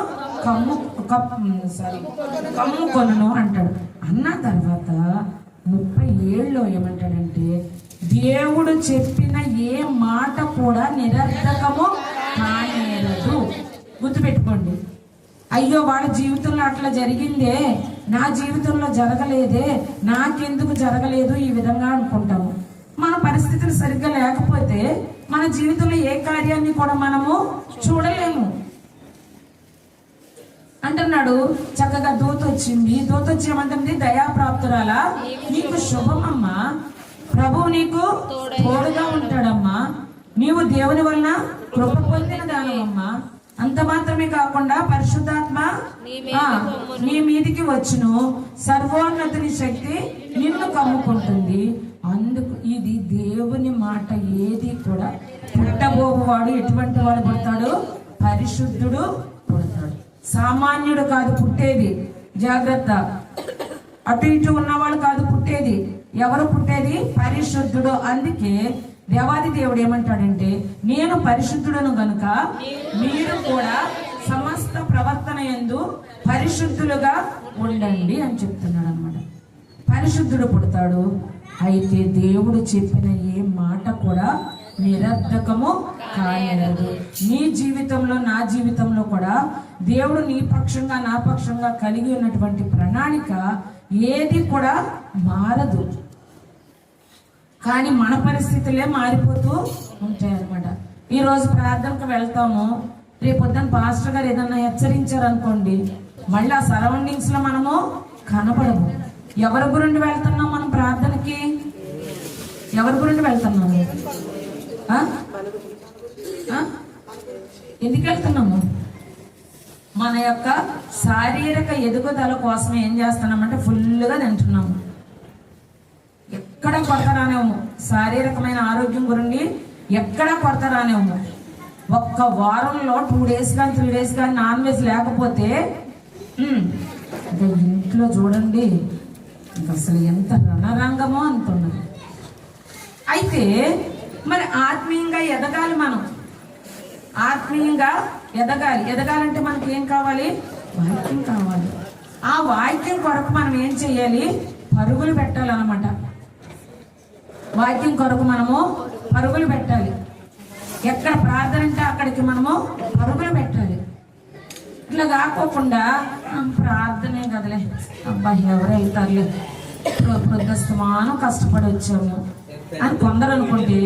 కమ్ముకొను అంటాడు. అన్న తర్వాత 37లో ఏమంటాడంటే, దేవుడు చెప్పిన ఏ మాట కూడా నిరర్థకము కానేరదు. గుర్తుపెట్టుకోండి. అయ్యో వాళ్ళ జీవితంలో అట్లా జరిగిందే, నా జీవితంలో జరగలేదే, నాకెందుకు జరగలేదు ఈ విధంగా అనుకుంటాము. మన పరిస్థితులు సరిగ్గా లేకపోతే మన జీవితంలో ఏ కార్యాన్ని కూడా మనము చూడలేము. అంటున్నాడు చక్కగా దూత వచ్చింది. దూత వచ్చి ఏమంటుంది, దయాప్రాప్తురాలా నీకు శుభమమ్మా, ప్రభువు నీకు తోడుగా ఉంటాడమ్మా, నీవు దేవుని వలన కృప పొందిన దానవమ్మా. అంత మాత్రమే కాకుండా పరిశుద్ధాత్మ నీ మీదికి వచ్చును, సర్వోన్నతుని శక్తి నిన్ను కమ్ముకుంటుంది. అందుకు ఇది దేవుని మాట. ఏది కూడా పుట్టబోవాడు ఎటువంటి వాడు పుడతాడు? పరిశుద్ధుడు పుడతాడు. సామాన్యుడు కాదు పుట్టేది, జాగ్రత్త. అటు ఇటు ఉన్నవాడు కాదు పుట్టేది. ఎవరు పుట్టేది? పరిశుద్ధుడు. అందుకే దేవాది దేవుడు ఏమంటాడంటే, నేను పరిశుద్ధుడను గనుక మీరు కూడా సమస్త ప్రవర్తన యందు పరిశుద్ధులుగా ఉండండి అని చెప్తున్నాడు అన్నమాట. పరిశుద్ధుడు పుడతాడు. అయితే దేవుడు చెప్పిన ఏ మాట కూడా నిరర్ధకము కానేరదు. నీ జీవితంలో నా జీవితంలో కూడా దేవుడు నీ పక్షంగా నా పక్షంగా కలిగి ఉన్నటువంటి ప్రణాళిక ఏది కూడా మారదు. కానీ మన పరిస్థితులే మారిపోతూ ఉంటాయి అన్నమాట. ఈరోజు ప్రార్థనకు వెళ్తాము, రేపొద్దున పాస్టర్ గారు ఏదన్నా హెచ్చరించారనుకోండి, మళ్ళీ ఆ సరౌండింగ్స్ లో మనము కనపడము. ఎవరి గురించి వెళ్తున్నాం మనం ప్రార్థనకి? ఎవరి గురించి వెళ్తున్నాము? ఎందుకు వెళ్తున్నాము? మన యొక్క శారీరక ఎదుగుదల కోసం ఏం చేస్తున్నామంటే ఫుల్గా తింటున్నాము. ఎక్కడ కొరత రానేము. శారీరకమైన ఆరోగ్యం గురించి ఎక్కడ కొరత రానేము. ఒక్క వారంలో 2 days కానీ 3 days కానీ నాన్ వెజ్ లేకపోతే ఇంకా ఇంట్లో చూడండి ఇంకా అసలు ఎంత రణరంగమో అంటున్నది. అయితే మరి ఆత్మీయంగా ఎదగాలి. మనం ఆత్మీయంగా ఎదగాలంటే మనకి ఏం కావాలి? వాక్యం కావాలి. ఆ వాక్యం కొరకు మనం ఏం చేయాలి? పరుగులు పెట్టాలన్నమాట. వాక్యం కొరకు మనము పరుగులు పెట్టాలి. ఎక్కడ ప్రార్థన అంటే అక్కడికి మనము పరుగులు పెట్టాలి. ఇట్లా కాకోకుండా ప్రార్థనే కదలే, అబ్బా ఎవరు వెళ్తారులే, ప్రొద్దుస్తమానం కష్టపడి వచ్చాము అని కొందరు అనుకుంటే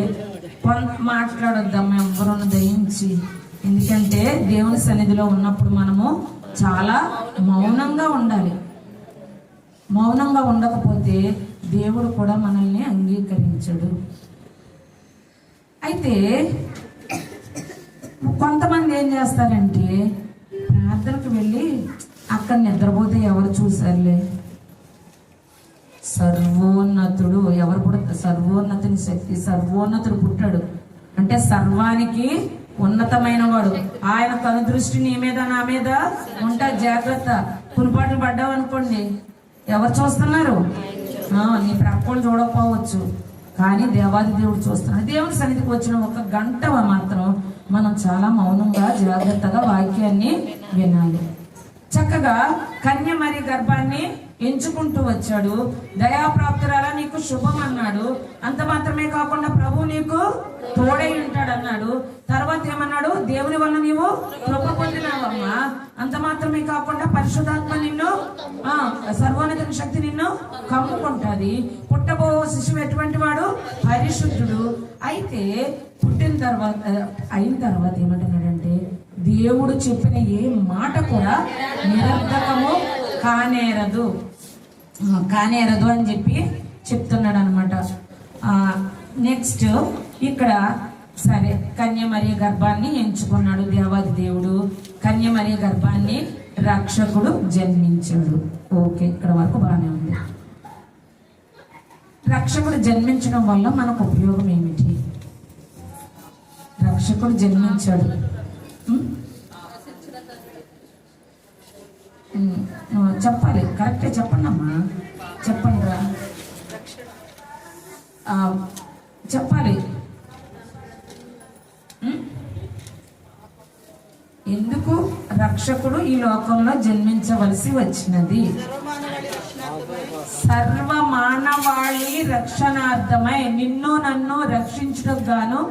మాట్లాడొద్దాం ఎవరు దయించి. ఎందుకంటే దేవుని సన్నిధిలో ఉన్నప్పుడు మనము చాలా మౌనంగా ఉండాలి. మౌనంగా ఉండకపోతే దేవుడు కూడా మనల్ని అంగీకరించడు. అయితే కొంతమంది ఏం చేస్తారంటే ప్రార్థనకు వెళ్ళి అక్కడ నిద్రపోతే ఎవరు చూసారులే, సర్వోన్నతుడు ఎవరు పుడతాడు? సర్వోన్నతుని శక్తి, సర్వోన్నతుడు పుట్టాడు అంటే సర్వానికి ఉన్నతమైన వాడు. ఆయన కనుదృష్టి నీ మీద నా మీద ఉంటా, జాగ్రత్త. కునిపాట్లు పడ్డావు అనుకోండి, ఎవరు చూస్తున్నారు? నీ ప్రక్కలు చూడకపోవచ్చు, కానీ దేవాది దేవుడు చూస్తున్నాడు. దేవుని సన్నిధికి వచ్చిన ఒక గంట మాత్రం మనం చాలా మౌనంగా జాగ్రత్తగా వాక్యాన్ని వినాలి. చక్కగా కన్య మరి గర్భాన్ని ఎంచుకుంటూ వచ్చాడు. దయాప్రాప్తురాలా నీకు శుభం అన్నాడు. అంత మాత్రమే కాకుండా ప్రభు నీకు తోడై ఉంటాడు అన్నాడు. తర్వాత ఏమన్నాడు? దేవుని వల్ల నీవు కృప పొందినావమ్మా. అంత మాత్రమే కాకుండా పరిశుద్ధాత్మ నిన్ను, సర్వోన్నత శక్తి నిన్ను కమ్ముకుంటుంది. పుట్టబో శిశువు ఎటువంటి వాడు? పరిశుద్ధుడు. అయితే పుట్టిన తర్వాత అయిన తర్వాత ఏమంటున్నాడంటే దేవుడు చెప్పిన ఏ మాట కూడా నిరర్ధకము కానేరదు అని చెప్పి చెప్తున్నాడు అనమాట. నెక్స్ట్ ఇక్కడ సరే కన్యమరియ గర్భాన్ని ఎంచుకున్నాడు దేవాది దేవుడు. కన్యమరియ గర్భాన్ని రక్షకుడు జన్మించాడు. ఓకే, ఇక్కడ వరకు బాగానే ఉంది. రక్షకుడు జన్మించడం వల్ల మనకు ఉపయోగం ఏమిటి? రక్షకుడు జన్మించాడు. చెప్పాలి, కరెక్టే చెప్పండి అమ్మా, చెప్పండి రా, చెప్పాలి. ఎందుకు రక్షకుడు ఈ లోకంలో జన్మించవలసి వచ్చినది? సర్వ మానవాళి రక్షణార్థమై నిన్ను నన్ను రక్షించడం గాను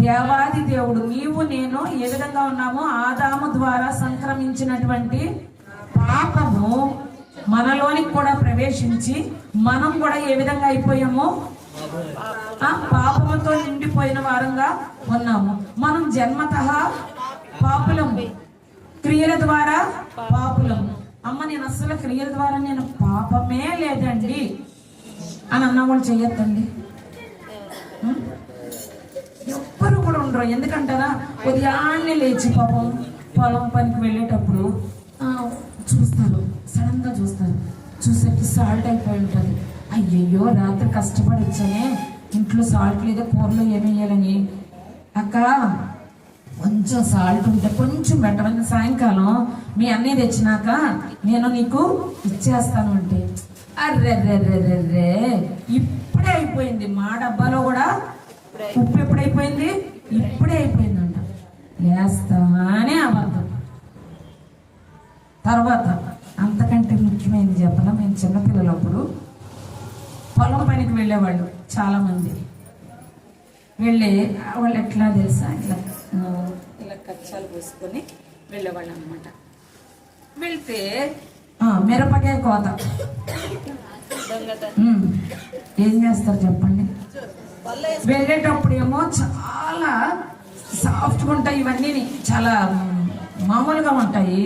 దేవాది దేవుడు, నీవు నేను ఏ విధంగా ఉన్నామో ఆదాము ద్వారా సంక్రమించినటువంటి పాపము మనలోనికి కూడా ప్రవేశించి మనం కూడా ఏ విధంగా అయిపోయామో పాపముతో నిండిపోయిన వారంగా ఉన్నాము. మనం జన్మతః పాపులము, క్రియల ద్వారా పాపులము. అమ్మ నేను అస్సలు క్రియల ద్వారా నేను పాపమే లేదండి అని అన్నా కూడా చెయ్యొద్దండి. ఎవ్వరు కూడా ఉండరు. ఎందుకంటారా, ఉదయాన్నే లేచి పాపం పొలం పనికి వెళ్ళేటప్పుడు చూస్తారు, సడన్ గా చూసేకి సాల్ట్ అయిపోయి ఉంటుంది. అయ్యయ్యో రాత్రి కష్టపడి వచ్చానే, ఇంట్లో సాల్ట్ లేదా కూరలో ఏమేయాలని, అక్క కొంచెం సాల్ట్ ఉంటే కొంచెం పెట్టమని సాయంకాలం మీ అన్నీ తెచ్చినాక నేను నీకు ఇచ్చేస్తాను అంటే, అర్రెర్రెర్రెర్రే ఇప్పుడే అయిపోయింది, మా డబ్బాలో కూడా ఉప్పు ఎప్పుడైపోయింది, ఇప్పుడే అయిపోయిందంట. లేస్తానే అబద్ధం. తర్వాత అంతకంటే ముఖ్యమైనది చెప్పాలా, మేము చిన్నపిల్లలప్పుడు పొలం పనికి వెళ్ళేవాళ్ళు చాలామంది. వెళ్ళి వాళ్ళు ఎట్లా తెలుసా, ఇలా కచ్చాలు పోసుకొని వెళ్ళేవాళ్ళు అనమాట. వెళ్తే మిరపకాయ కోత ఏం చేస్తారు చెప్పండి? వెళ్ళేటప్పుడు ఏమో చాలా సాఫ్ట్గా ఉంటాయి, ఇవన్నీ చాలా మామూలుగా ఉంటాయి.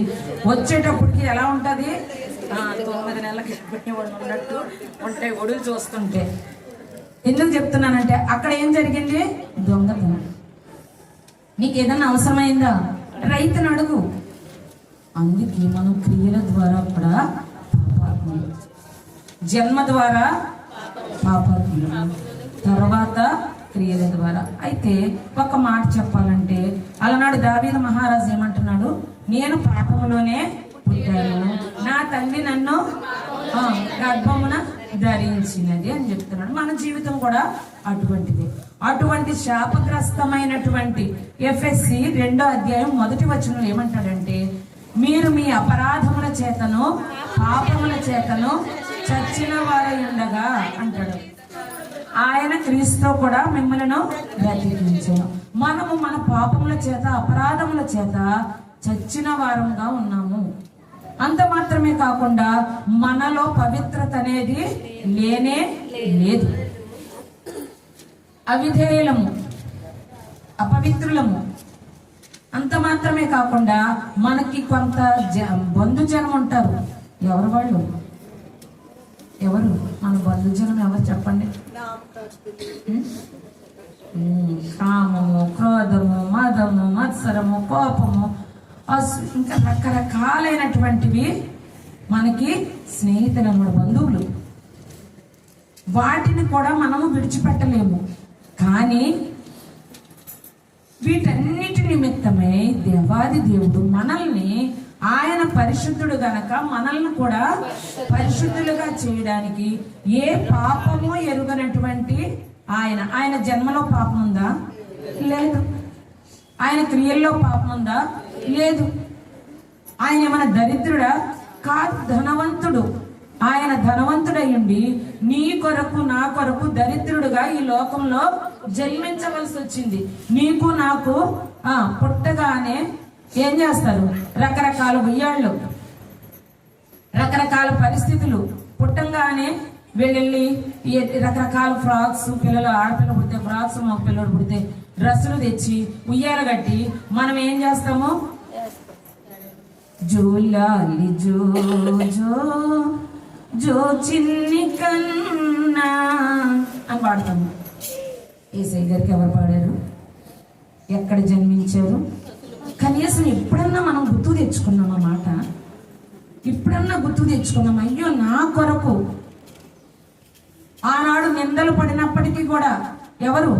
వచ్చేటప్పటికి ఎలా ఉంటుంది, 9 నెలలకి ఉన్నట్టు ఉంటాయి ఒడులు చూస్తుంటే. ఎందుకు చెప్తున్నానంటే అక్కడ ఏం జరిగింది? దొంగతనం. నీకు ఏదన్నా అవసరమైందా? రైతుని అడుగు. అందుకే మనం క్రియల ద్వారా కూడా పాపాత్ములు, జన్మ ద్వారా పాపాత్ములు, తర్వాత క్రియల ద్వారా. అయితే ఒక మాట చెప్పాలంటే అలనాడు దావీదు మహారాజు ఏమంటున్నాడు? నేను పాపములోనే పుట్టాను, నా తల్లి నన్ను గర్భమున ధరించినది అని చెప్తున్నాడు. మన జీవితం కూడా అటువంటిది. అటువంటి శాపగ్రస్తమైనటువంటి ఎఫెస్సి 2వ అధ్యాయం 1వ వచనంలో ఏమంటాడంటే, మీరు మీ అపరాధముల చేతను పాపముల చేతను చచ్చిన వారై ఉండగా అంటాడు. ఆయన క్రీస్తు కూడా మిమ్మల్ని బ్రతికించాను. మనము మన పాపముల చేత అపరాధముల చేత చచ్చిన వారంగా ఉన్నాము. అంత మాత్రమే కాకుండా మనలో పవిత్రత అనేది లేనే లేదు. అవిధేయులము, అపవిత్రులము. అంత మాత్రమే కాకుండా మనకి కొంత బంధుజనం ఉంటారు. ఎవరు వాళ్ళు? ఎవరు మన బంధుజనం? ఎవరు చెప్పండి? కామము, క్రోధము, మదము, మత్సరము, కోపము, ఇంకా రకరకాలైనటువంటివి మనకి స్నేహితులు, మన బంధువులు. వాటిని కూడా మనము విడిచిపెట్టలేము. కానీ వీటన్నిటి నిమిత్తమై దేవాది దేవుడు మనల్ని, ఆయన పరిశుద్ధుడు గనక మనల్ని కూడా పరిశుద్ధులుగా చేయడానికి ఏ పాపము ఎరుగనటువంటి ఆయన జన్మలో పాపం ఉందా? లేదు. ఆయన క్రియల్లో పాపం ఉందా? లేదు. ఆయన ఏమైనా దరిద్రుడా? కాదు, ధనవంతుడు. ఆయన ధనవంతుడయ్యుండి నీ కొరకు నా కొరకు దరిద్రుడుగా ఈ లోకంలో జన్మించవలసి వచ్చింది. నీకు నాకు పుట్టగానే ఏం చేస్తారు? రకరకాల ఉయ్యాళ్ళు, రకరకాల పరిస్థితులు. పుట్టంగానే వెళ్ళి రకరకాల ఫ్రాక్స్, పిల్లలు ఆడపిల్ల పుడితే ఫ్రాక్స్, మగ పిల్లలు పుడితే డ్రెస్సులు తెచ్చి ఉయ్యాల కట్టి మనం ఏం చేస్తాము? జోలాలి జో జో జో చిన్ని కన్నా అని పాడతాము. యేసయ్య గారికి ఎవరు పాడారు? ఎక్కడ జన్మించారు? కనీసం ఎప్పుడన్నా మనం గుర్తు తెచ్చుకున్నాం ఆ మాట? ఎప్పుడన్నా గుర్తు తెచ్చుకున్నాం? అయ్యో నా కొరకు ఆనాడు నిందలు పడినప్పటికీ కూడా ఎవరు?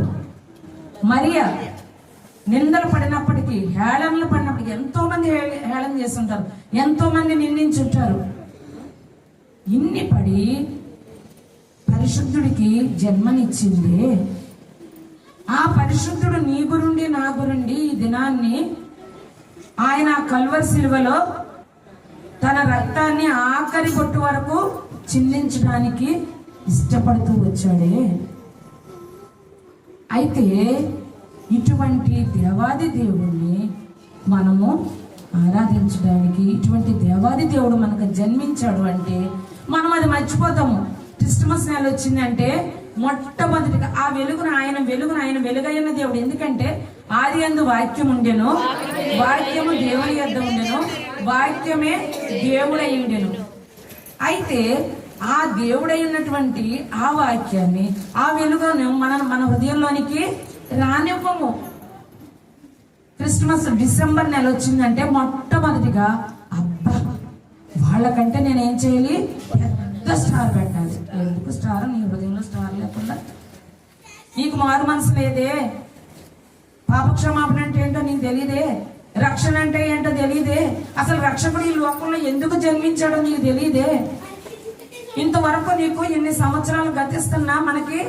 మరియా. నిందలు పడినప్పటికీ, హేళనలు పడినప్పటికీ, ఎంతో మంది హేళన చేస్తుంటారు, ఎంతో మంది నిందించుంటారు. ఇన్ని పడి పరిశుద్ధుడికి జన్మనిచ్చింది. ఆ పరిశుద్ధుడు నీ గురుండి నా గురుండి ఈ దినాన్ని ఆయన కల్వరి శిలువలో తన రక్తాన్ని ఆఖరి బొట్టు వరకు చిందించడానికి ఇష్టపడుతూ వచ్చాడే. అయితే ఇటువంటి దేవాది దేవుణ్ణి మనము ఆరాధించడానికి, ఇటువంటి దేవాది దేవుడు మనకు జన్మించాడు అంటే మనం అది మర్చిపోతాము. క్రిస్మస్ నెల వచ్చిందంటే మొట్టమొదటిగా ఆ వెలుగును ఆయన వెలుగైన దేవుడు. ఎందుకంటే ఆది యందు వాక్యం ఉండెను, వాక్యము దేవుని యొద్ద ఉండెను, వాక్యమే దేవుడై ఉండెను. అయితే ఆ దేవుడై ఉన్నటువంటి ఆ వాక్యాన్ని, ఆ వెలుగును మన హృదయంలోనికి రానివ్వము. క్రిస్మస్ డిసెంబర్ నెల వచ్చిందంటే మొట్టమొదటిగా అబ్బా వాళ్ళకంటే నేనేం చేయాలి? పెద్ద స్టార్ పెట్టాలి. ఎందుకు స్టార్? నీ హృదయంలో స్టార్ లేకుండా నీకు మారు మనసు లేదే. పాపక్షమాపణ అంటే ఏంటో నీకు తెలియదే. రక్షణ అంటే ఏంటో తెలియదే. అసలు రక్షకుడు ఈ లోకంలో ఎందుకు జన్మించాడో నీకు తెలియదే. ఇంతవరకు నీకు ఎన్ని సంవత్సరాలు గతిస్తున్నా మనకి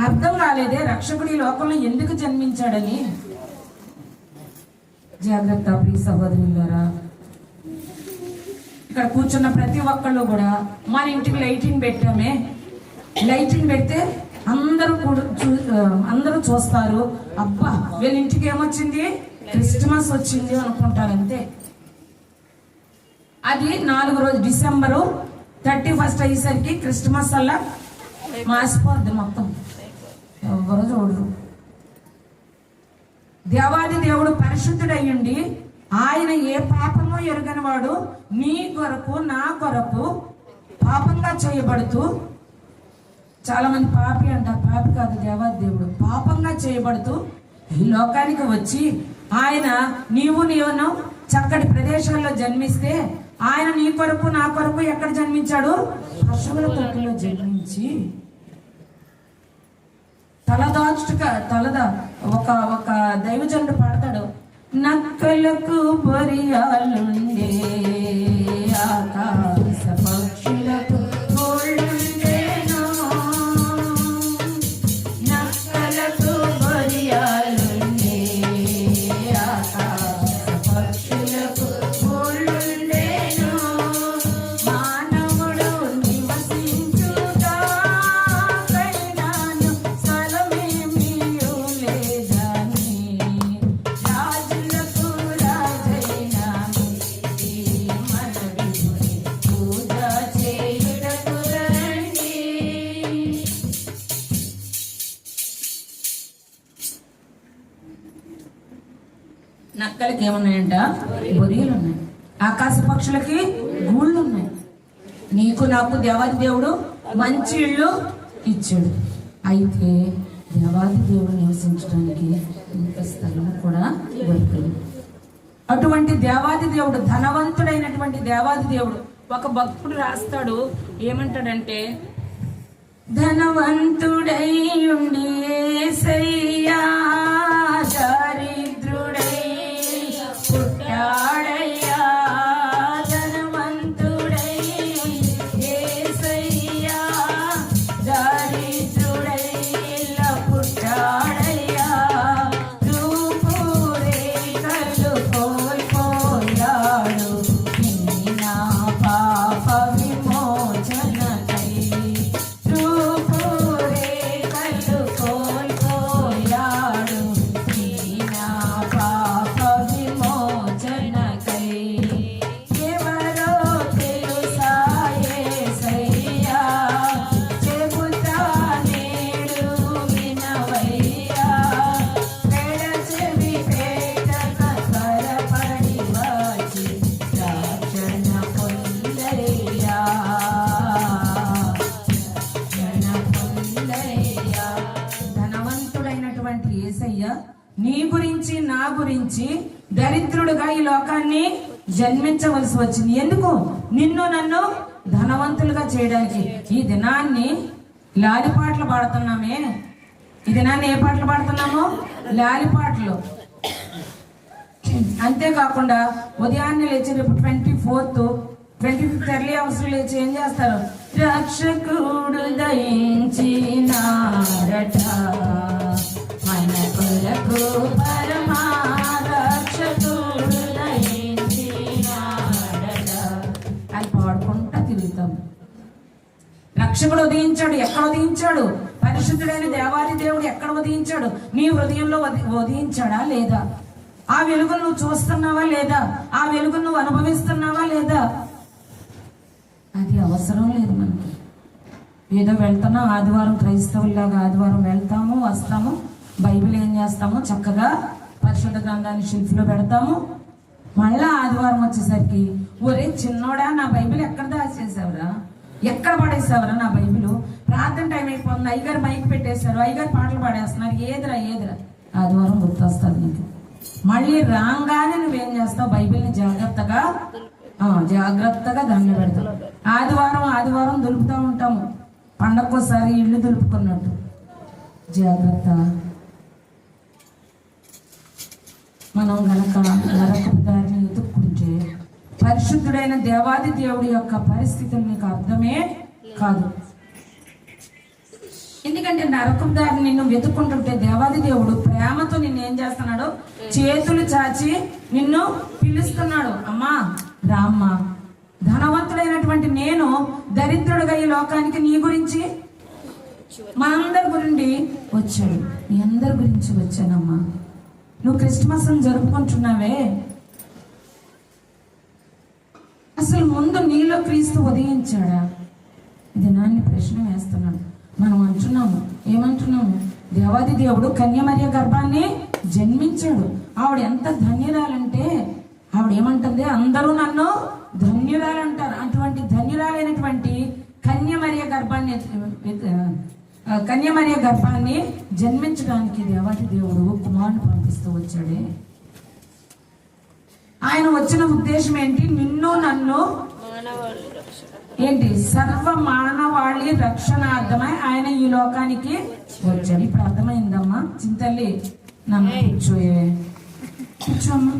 అర్థం కాలేదే రక్షకుడు ఈ లోకంలో ఎందుకు జన్మించాడని. జాగ్రత్త ప్రియ సహోదరులారా, ఇక్కడ కూర్చున్న ప్రతి ఒక్కళ్ళు కూడా మన ఇంటికి లైటింగ్ పెట్టామే. లైటింగ్ పెడితే అందరూ చూస్తారు, అబ్బా వీళ్ళ ఇంటికి ఏమొచ్చింది? క్రిస్మస్ వచ్చింది అనుకుంటారు అంతే. అది 4 రోజు డిసెంబరు 31 అయ్యేసరికి క్రిస్మస్ అలా మాసిపోద్ది మొత్తం. ఎవరు చూడరు. దేవాది దేవుడు పరిశుద్ధుడయ్యుండి ఆయన ఏ పాపమో ఎరుగని వాడు నీ కొరకు నా కొరకు పాపంగా చేయబడుతూ, చాలా మంది పాపి అంటారు, పాపి కాదు దేవాది దేవుడు, పాపంగా చేయబడుతూ ఈ లోకానికి వచ్చి ఆయన నీవును చక్కటి ప్రదేశాల్లో జన్మిస్తే ఆయన నీ కొరకు నా కొరకు ఎక్కడ జన్మించాడు? పశువుల తొట్టులో జన్మించి ఒక దైవజనుడు పాడతాడు, నక్కలకు బొరియాలుండే ఆకాశ పక్షులకు గోళ్ళుండేను, పిక్కలకి ఏమున్నాయంట? బొరియలు ఉన్నాయి. ఆకాశ పక్షులకి గూళ్ళు ఉన్నాయి. నీకు నాకు దేవాది దేవుడు మంచి ఇళ్ళు ఇచ్చాడు. అయితే దేవాది దేవుడు నివసించడానికి ఇంత స్థలం కూడా దొరకదు. అటువంటి దేవాది దేవుడు, ధనవంతుడైనటువంటి దేవాది దేవుడు, ఒక భక్తుడు రాస్తాడు, ఏమంటాడంటే, ధనవంతుడై ఉండి యేసయ్యా దరిద్రుడై పుట్టాడయ్యా, ధనవంతుడై యేసయ్యా దరిద్రుడై ఇలా పుట్టాడయ్యా, రూపురేఖలు కోల్పోయాడు నా పాప విమోచనకై, రూపురేఖలు కోల్పోయాడు నా పాప విమోచనకై. ఎవరో తెలుసా యేసయ్యా, చెబుతా నేడు వినవయ్యా, పెడచెవి పేటక త్వరపడి వచ్చి రక్షణ పొందయ్యా, రక్షణ పొందయ్యా. ధనవంతుడైనటువంటి యేసయ్య నీ గురించి నా గురించి దరిద్రుడుగా ఈ లోకాన్ని జన్మించవలసి వచ్చింది. ఎందుకు? నిన్ను నన్ను ధనవంతులుగా చేయడానికి. ఈ దినాన్ని లాలిపాటలు పాడుతున్నామే, ఈ దినాన్ని ఏ పాటలు పాడుతున్నాము? లాలిపాటలు. అంతేకాకుండా ఉదయాన్నే లేచి రేపు 24th 25th ఎర్లీ అవర్స్ లేచి ఏం చేస్తారు? రక్షకుడు దయించినారట మన కొరకు పరమా రక్షకుడు దయించినారట అని పాడుకుంటా తిరుగుతాం. రక్షకుడు ఉదయించాడు. ఎక్కడ ఉదయించాడు? పరిశుద్ధుడైన దేవాది దేవుడు ఎక్కడ ఉదయించాడు? నీ హృదయంలో ఉదయించాడా లేదా? ఆ వెలుగును నువ్వు చూస్తున్నావా లేదా? ఆ వెలుగును నువ్వు అనుభవిస్తున్నావా లేదా? అది అవసరం లేదు మనకి. ఏదో వెళ్తున్నాం, ఆదివారం క్రైస్తవుల్లాగా ఆదివారం వెళ్తాము, వస్తాము, బైబిల్ ఏం చేస్తాము, చక్కగా పరిశుద్ధ గ్రంథాన్ని షెల్ఫ్లో పెడతాము. మళ్ళా ఆదివారం వచ్చేసరికి, ఒరే చిన్నోడా నా బైబిల్ ఎక్కడ దాచేసావురా, ఎక్కడ పడేసావురా నా బైబిల్, ప్రార్థన టైం అయిపోతుంది, అయ్యగారు మైక్ పెట్టేశారు, అయ్యగారు పాటలు పాడేస్తున్నారు, ఏదిరా ఏదిరా. ఆదివారం గుర్తొస్తుంది నీకు. మళ్ళీ రాగానే నువ్వేం చేస్తావు? బైబిల్ని జాగ్రత్తగా దండ పెడతావు. ఆదివారం దులుపుతూ ఉంటాము, పండగకోసారి ఇల్లు దులుపుకున్నట్టు. జాగ్రత్త. మనం గనక నరకపు దారిని ఎదుక్కుంటే పరిశుద్ధుడైన దేవాది దేవుడి యొక్క పరిస్థితులు నీకు అర్థమే కాదు. ఎందుకంటే నరకపు దారిని నిన్ను వెతుక్కుంటుంటే దేవాది దేవుడు ప్రేమతో నిన్ను ఏం చేస్తున్నాడు? చేతులు చాచి నిన్ను పిలుస్తున్నాడు. అమ్మా రామ్మా. ధనవంతుడైనటువంటి నేను దరిద్రుడుగా ఈ లోకానికి నీ గురించి, మనందరి గురించి వచ్చాడు. మీ అందరి గురించి వచ్చానమ్మా. నువ్వు క్రిస్మస్ జరుపుకుంటున్నావే, అసలు ముందు నీలో క్రీస్తు ఉదయించాడా? ఇది నాన్ని ప్రశ్న వేస్తున్నాడు. మనం అంటున్నాము, ఏమంటున్నాము? దేవాది దేవుడు కన్యమర్య గర్భాన్ని జన్మించాడు. ఆవిడ ఎంత ధన్యురాలంటే, ఆవిడ ఏమంటుంది? అందరూ నన్ను ధన్యురాలంటారు. అటువంటి ధన్యురాలైనటువంటి కన్యమర్య గర్భాన్ని జన్మించడానికి దేవాది దేవుడు కుమారుని పంపిస్తూ వచ్చాడే. ఆయన వచ్చిన ఉద్దేశం ఏంటి? నిన్ను నన్ను ఏంటి? సర్వ మానవాళి రక్షణార్థమై ఆయన ఈ లోకానికి వచ్చాడు. ఇప్పుడు అర్థమైందమ్మా? చింతల్లి నన్ను కూర్చోమ్మా.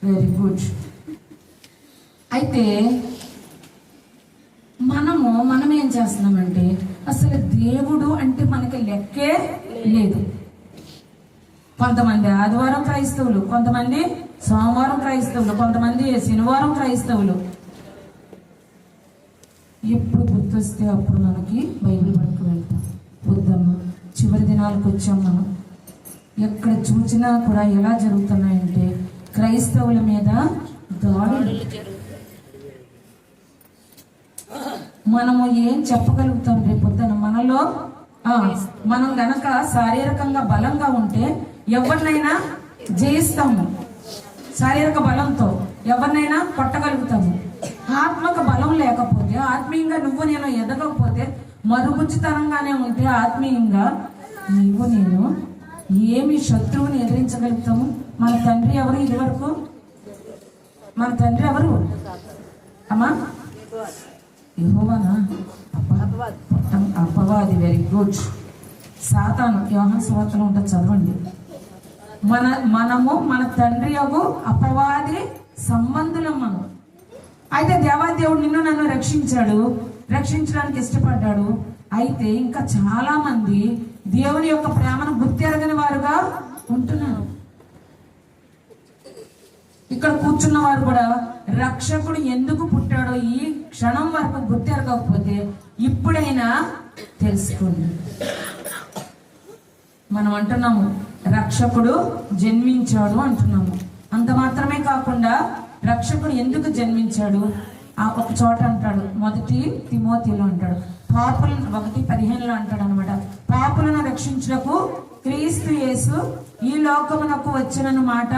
Very good. అయితే మనం ఏం చేస్తున్నామంటే, అసలు దేవుడు అంటే మనకి లెక్కే లేదు. కొంతమంది ఆదివారం క్రైస్తవులు, కొంతమంది సోమవారం క్రైస్తవులు, కొంతమంది శనివారం క్రైస్తవులు. ఎప్పుడు గుర్తొస్తే అప్పుడు మనకి బైబిల్ పట్టుకు వెళ్తాం. వద్దమ్మా, చివరి దినాలకు వచ్చాం మనం. ఎక్కడ చూసినా కూడా ఎలా జరుగుతున్నాయంటే క్రైస్తవుల మీద దాడులు. మనము ఏం చెప్పగలుగుతాం రేపొద్దున? మనలో మనం గనక శారీరకంగా బలంగా ఉంటే ఎవరినైనా జయిస్తాము, శారీరక బలంతో ఎవరినైనా కొట్టగలుగుతాము. ఆత్మక బలం లేకపోతే, ఆత్మీయంగా నువ్వు నేను ఎదగకపోతే, మరుగుజ్జుతనంగానే ఉంటే ఆత్మీయంగా నీవు నేను ఏమి శత్రువుని ఎదిరించగలుగుతాము? మన తండ్రి ఎవరు? ఇదివరకు మన తండ్రి ఎవరు అమ్మా? యెహోవానా? అపవాది. Very good. సాతాను. యోహాను సువార్తలో ఉంటుంది, చదవండి. మనము మన తండ్రి యొక్క అపవాది సంబంధులం మనం. అయితే దేవాదేవుడు నిన్ను నన్ను రక్షించడానికి ఇష్టపడ్డాడు. అయితే ఇంకా చాలా మంది దేవుని యొక్క ప్రేమను గుర్తెరగని వారుగా ఉంటున్నారు. ఇక్కడ కూర్చున్న వారు కూడా రక్షకుడు ఎందుకు పుట్టాడో ఈ క్షణం వరకు గుర్తెరగకపోతే ఇప్పుడైనా తెలుసుకోండి. మనం అంటున్నాము రక్షకుడు జన్మించాడు అంటున్నాము. అంత మాత్రమే కాకుండా రక్షకుడు ఎందుకు జన్మించాడు ఒక చోట అంటాడు, 1 తిమోతిలో అంటాడు, పాపులను 1:15 అంటాడు అనమాట. పాపులను రక్షించుటకు క్రీస్తు యేసు ఈ లోకమునకు వచ్చిన మాట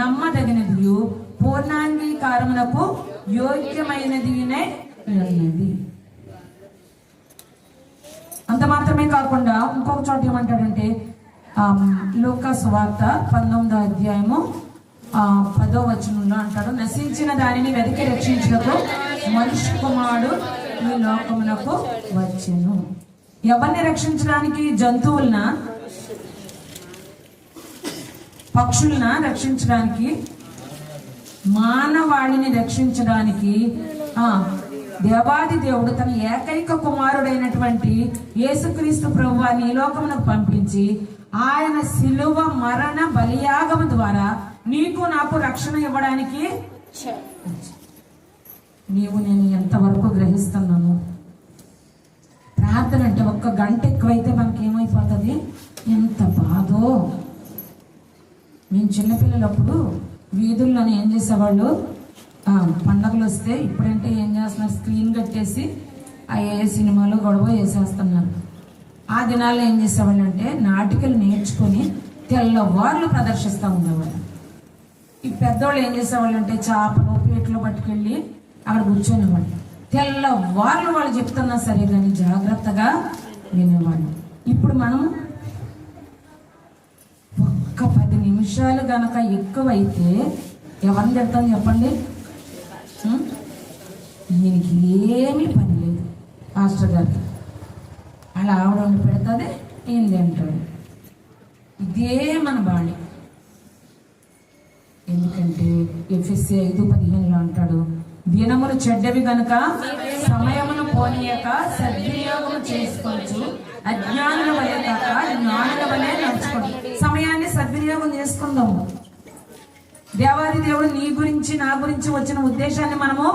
నమ్మదగినది, పూర్ణాంగీకారమునకు యోగ్యమైనదినే ఉన్నది. అంత మాత్రమే కాకుండా ఇంకొక చోట ఏమంటాడంటే లూకా సువార్త 19వ అధ్యాయము 10వ వచనంలో అంటాడు, నశించిన దానిని వెతికి రక్షించుటకు మనుష్య కుమారుడు ఈ లోకమునకు వచ్చెను. ఎవరిని రక్షించడానికి? జంతువులన, పక్షులన రక్షించడానికి, మానవాళిని రక్షించడానికి దేవాది దేవుడు తన ఏకైక కుమారుడైనటువంటి యేసుక్రీస్తు ప్రభువాన్ని ఈ లోకమునకు పంపించి ఆయన శిలువ మరణ బలియాగము ద్వారా నీకు నాకు రక్షణ ఇవ్వడానికి. నీవు నేను ఎంతవరకు గ్రహిస్తున్నాను? ప్రార్థన అంటే 1 గంట ఎక్కువైతే మనకి ఏమైపోతుంది? ఎంత బాధో. మేము చిన్నపిల్లలప్పుడు వీధుల్లోనే ఏం చేసేవాళ్ళు, పండగలు వస్తే, ఇప్పుడంటే ఏం చేస్తున్నారు, స్క్రీన్ కట్టేసి ఏ సినిమాలు గొడవ వేసేస్తున్నారు. ఆ దినాల్లో ఏం చేసేవాళ్ళు అంటే నాటికలు నేర్చుకొని తెల్లవార్లు ప్రదర్శిస్తూ ఉండేవాళ్ళు. ఈ పెద్దవాళ్ళు ఏం చేసేవాళ్ళు అంటే చేపలు పీటలు పట్టుకెళ్ళి అక్కడ కూర్చొనేవాళ్ళు. తెల్లవార్లు వాళ్ళు చెప్తున్నా సరే కానీ జాగ్రత్తగా వినేవాళ్ళు. ఇప్పుడు మనం ఒక్క 10 నిమిషాలు గనక ఎక్కువైతే ఎవరిని తిడతాం చెప్పండి? దీనికి ఏమీ పని లేదు. మాస్టర్ గారికి అలా ఆవిడ వండి పెడుతుంది, ఏంది అంటాడు. ఇదే మన బాణి. ఎందుకంటే ఎఫెసీ 5:15 అంటాడు, దినములు చెడ్డవి గనుక సమయమును పోనీయక సద్వినియోగం చేసుకోవచ్చు, అజ్ఞానుల వలె కాక జ్ఞానుల వలె నడుచుకోండి. సమయాన్ని సద్వినియోగం చేసుకుందాము. దేవాది దేవుడు నీ గురించి నా గురించి వచ్చిన ఉద్దేశాన్ని మనము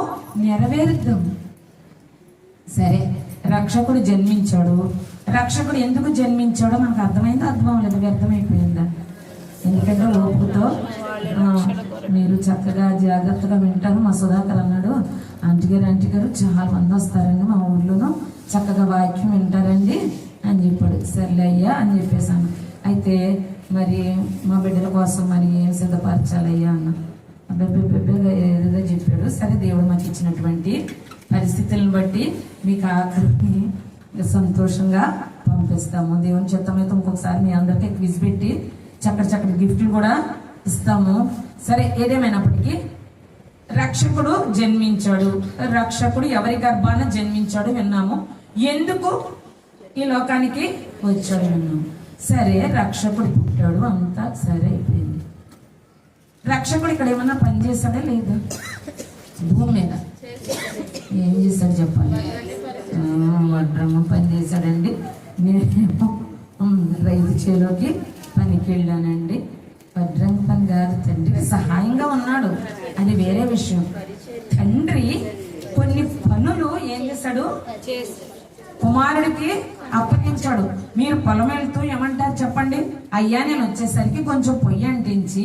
నెరవేరుద్దాం. సరే, రక్షకుడు జన్మించాడు. రక్షకుడు ఎందుకు జన్మించాడో మనకు అర్థమైందా? అర్థం అవ్వలేదు, వ్యర్థమైపోయిందా? ఎందుకంటే ఓపుతో మీరు చక్కగా జాగ్రత్తగా వింటారు. మా సుధాకర్ అన్నాడు, ఆంటీ గారు చాలా మంది వస్తారండి మా ఊర్లోనూ, చక్కగా వాక్యం వింటారండి అని చెప్పాడు. సర్లే అయ్యా అని చెప్పేసాను. అయితే మరి మా బిడ్డల కోసం మరి ఏం సిద్ధపరచాలయ్యా అన్న. అబ్బాయిగా ఏదో చెప్పాడు. సరే, దేవుడు మాకు ఇచ్చినటువంటి పరిస్థితులను బట్టి మీకు ఆఖరికి సంతోషంగా పంపిస్తాము. దేవుని చిత్తమైతే ఇంకొకసారి మీ అందరికీ క్విజ్ పెట్టి చక్కటి గిఫ్ట్లు కూడా ఇస్తాము. సరే, ఏదేమైనప్పటికీ రక్షకుడు జన్మించాడు. రక్షకుడు ఎవరి గర్భాన జన్మించాడు విన్నాము. ఎందుకు ఈ లోకానికి వచ్చాడు విన్నాము. సరే, రక్షకుడు పుట్టాడు, అంతా సరే అయిపోయింది. రక్షకుడు ఇక్కడ ఏమన్నా పని చేశాడా లేదా? భూమి మీద ఏం చేశాడు చెప్పాలి? వడ్రమ్మ పని చేశాడండి. నేనేమో రైతు చేలోకి పనికి వెళ్ళానండి. వడ్రంగి పని కాదు, తండ్రికి సహాయంగా ఉన్నాడు, అది వేరే విషయం. తండ్రి కొన్ని పనులు ఏం చేశాడు? కుమారుడికి అప్పగించాడు. మీరు పొలం వెళ్తూ ఏమంటారు చెప్పండి? అయ్యా నేను వచ్చేసరికి కొంచెం పొయ్యి అంటించి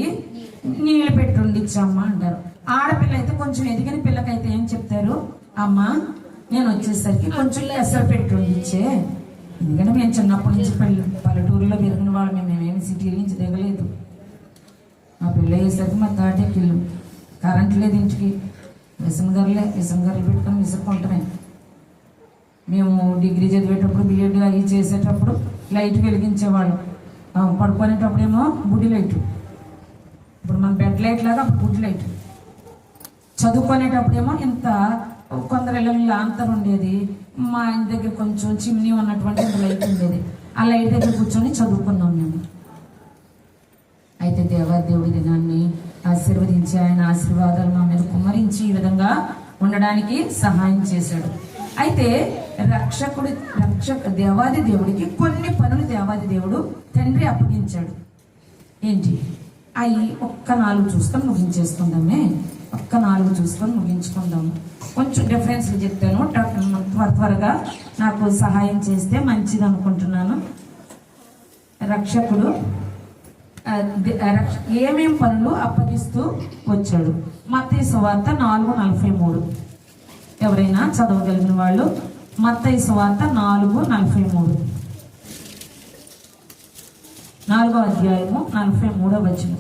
నీళ్ళు పెట్టి ఉండిచ్చమ్మా అంటారు. ఆడపిల్ల అయితే, కొంచెం ఎదిగిన పిల్లకైతే ఏం చెప్తారు? అమ్మా నేను వచ్చేసరికి కొంచెం ఎసరు పెట్టి ఉండిచ్చే ఎందుకంటే మేము చిన్నప్పటి నుంచి పల్లెటూరులో పెరిగిన వాళ్ళు, మేమేమి సిటీ నుంచి దిగలేదు. మా పెళ్ళి అయ్యేసరికి మా తాటెక్కిళ్ళు, కరెంట్ లేదు ఇంటికి, విసనగర్రలు పెట్టుకొని విసుక్కుంటామే. మేము డిగ్రీ చదివేటప్పుడు బీఎడ్ అవి చేసేటప్పుడు లైట్ వెలిగించేవాళ్ళం. పడుకునేటప్పుడేమో బుడ్డి లైట్, ఇప్పుడు మన బెడ్ లైట్ లాగా అప్పుడు బుడ్డి లైట్. చదువుకునేటప్పుడేమో ఇంత కొందరు ఇళ్ళ అంతరం ఉండేది. మా ఇంటి దగ్గర కొంచెం చిమ్నీ ఉన్నటువంటి ఇంత లైట్ ఉండేది. ఆ లైట్ దగ్గర కూర్చొని చదువుకున్నాం మేము. అయితే దేవాదేవుడి దినాన్ని ఆశీర్వదించి ఆయన ఆశీర్వాదాలు మా మీద కుమ్మరించి ఈ విధంగా ఉండడానికి సహాయం చేశాడు. అయితే దేవాది దేవుడికి కొన్ని పనులు దేవాది దేవుడు తండ్రి అప్పగించాడు. ఏంటి అవి ఒక్క 4 చూసుకొని ముగించేసుకుందామే. ఒక్క 4 చూసుకొని ముగించుకుందాము. కొంచెం డిఫరెన్స్లు చెప్తాను, త్వరగా నాకు సహాయం చేస్తే మంచిది అనుకుంటున్నాను. రక్షకుడు ఏమేం పనులు అప్పగిస్తూ వచ్చాడు? మత్తయి సువార్త 4:43. ఎవరైనా చదవగలిగిన వాళ్ళు మత్తయి సువార్త 4:43, 4వ అధ్యాయము 43వ వచనం.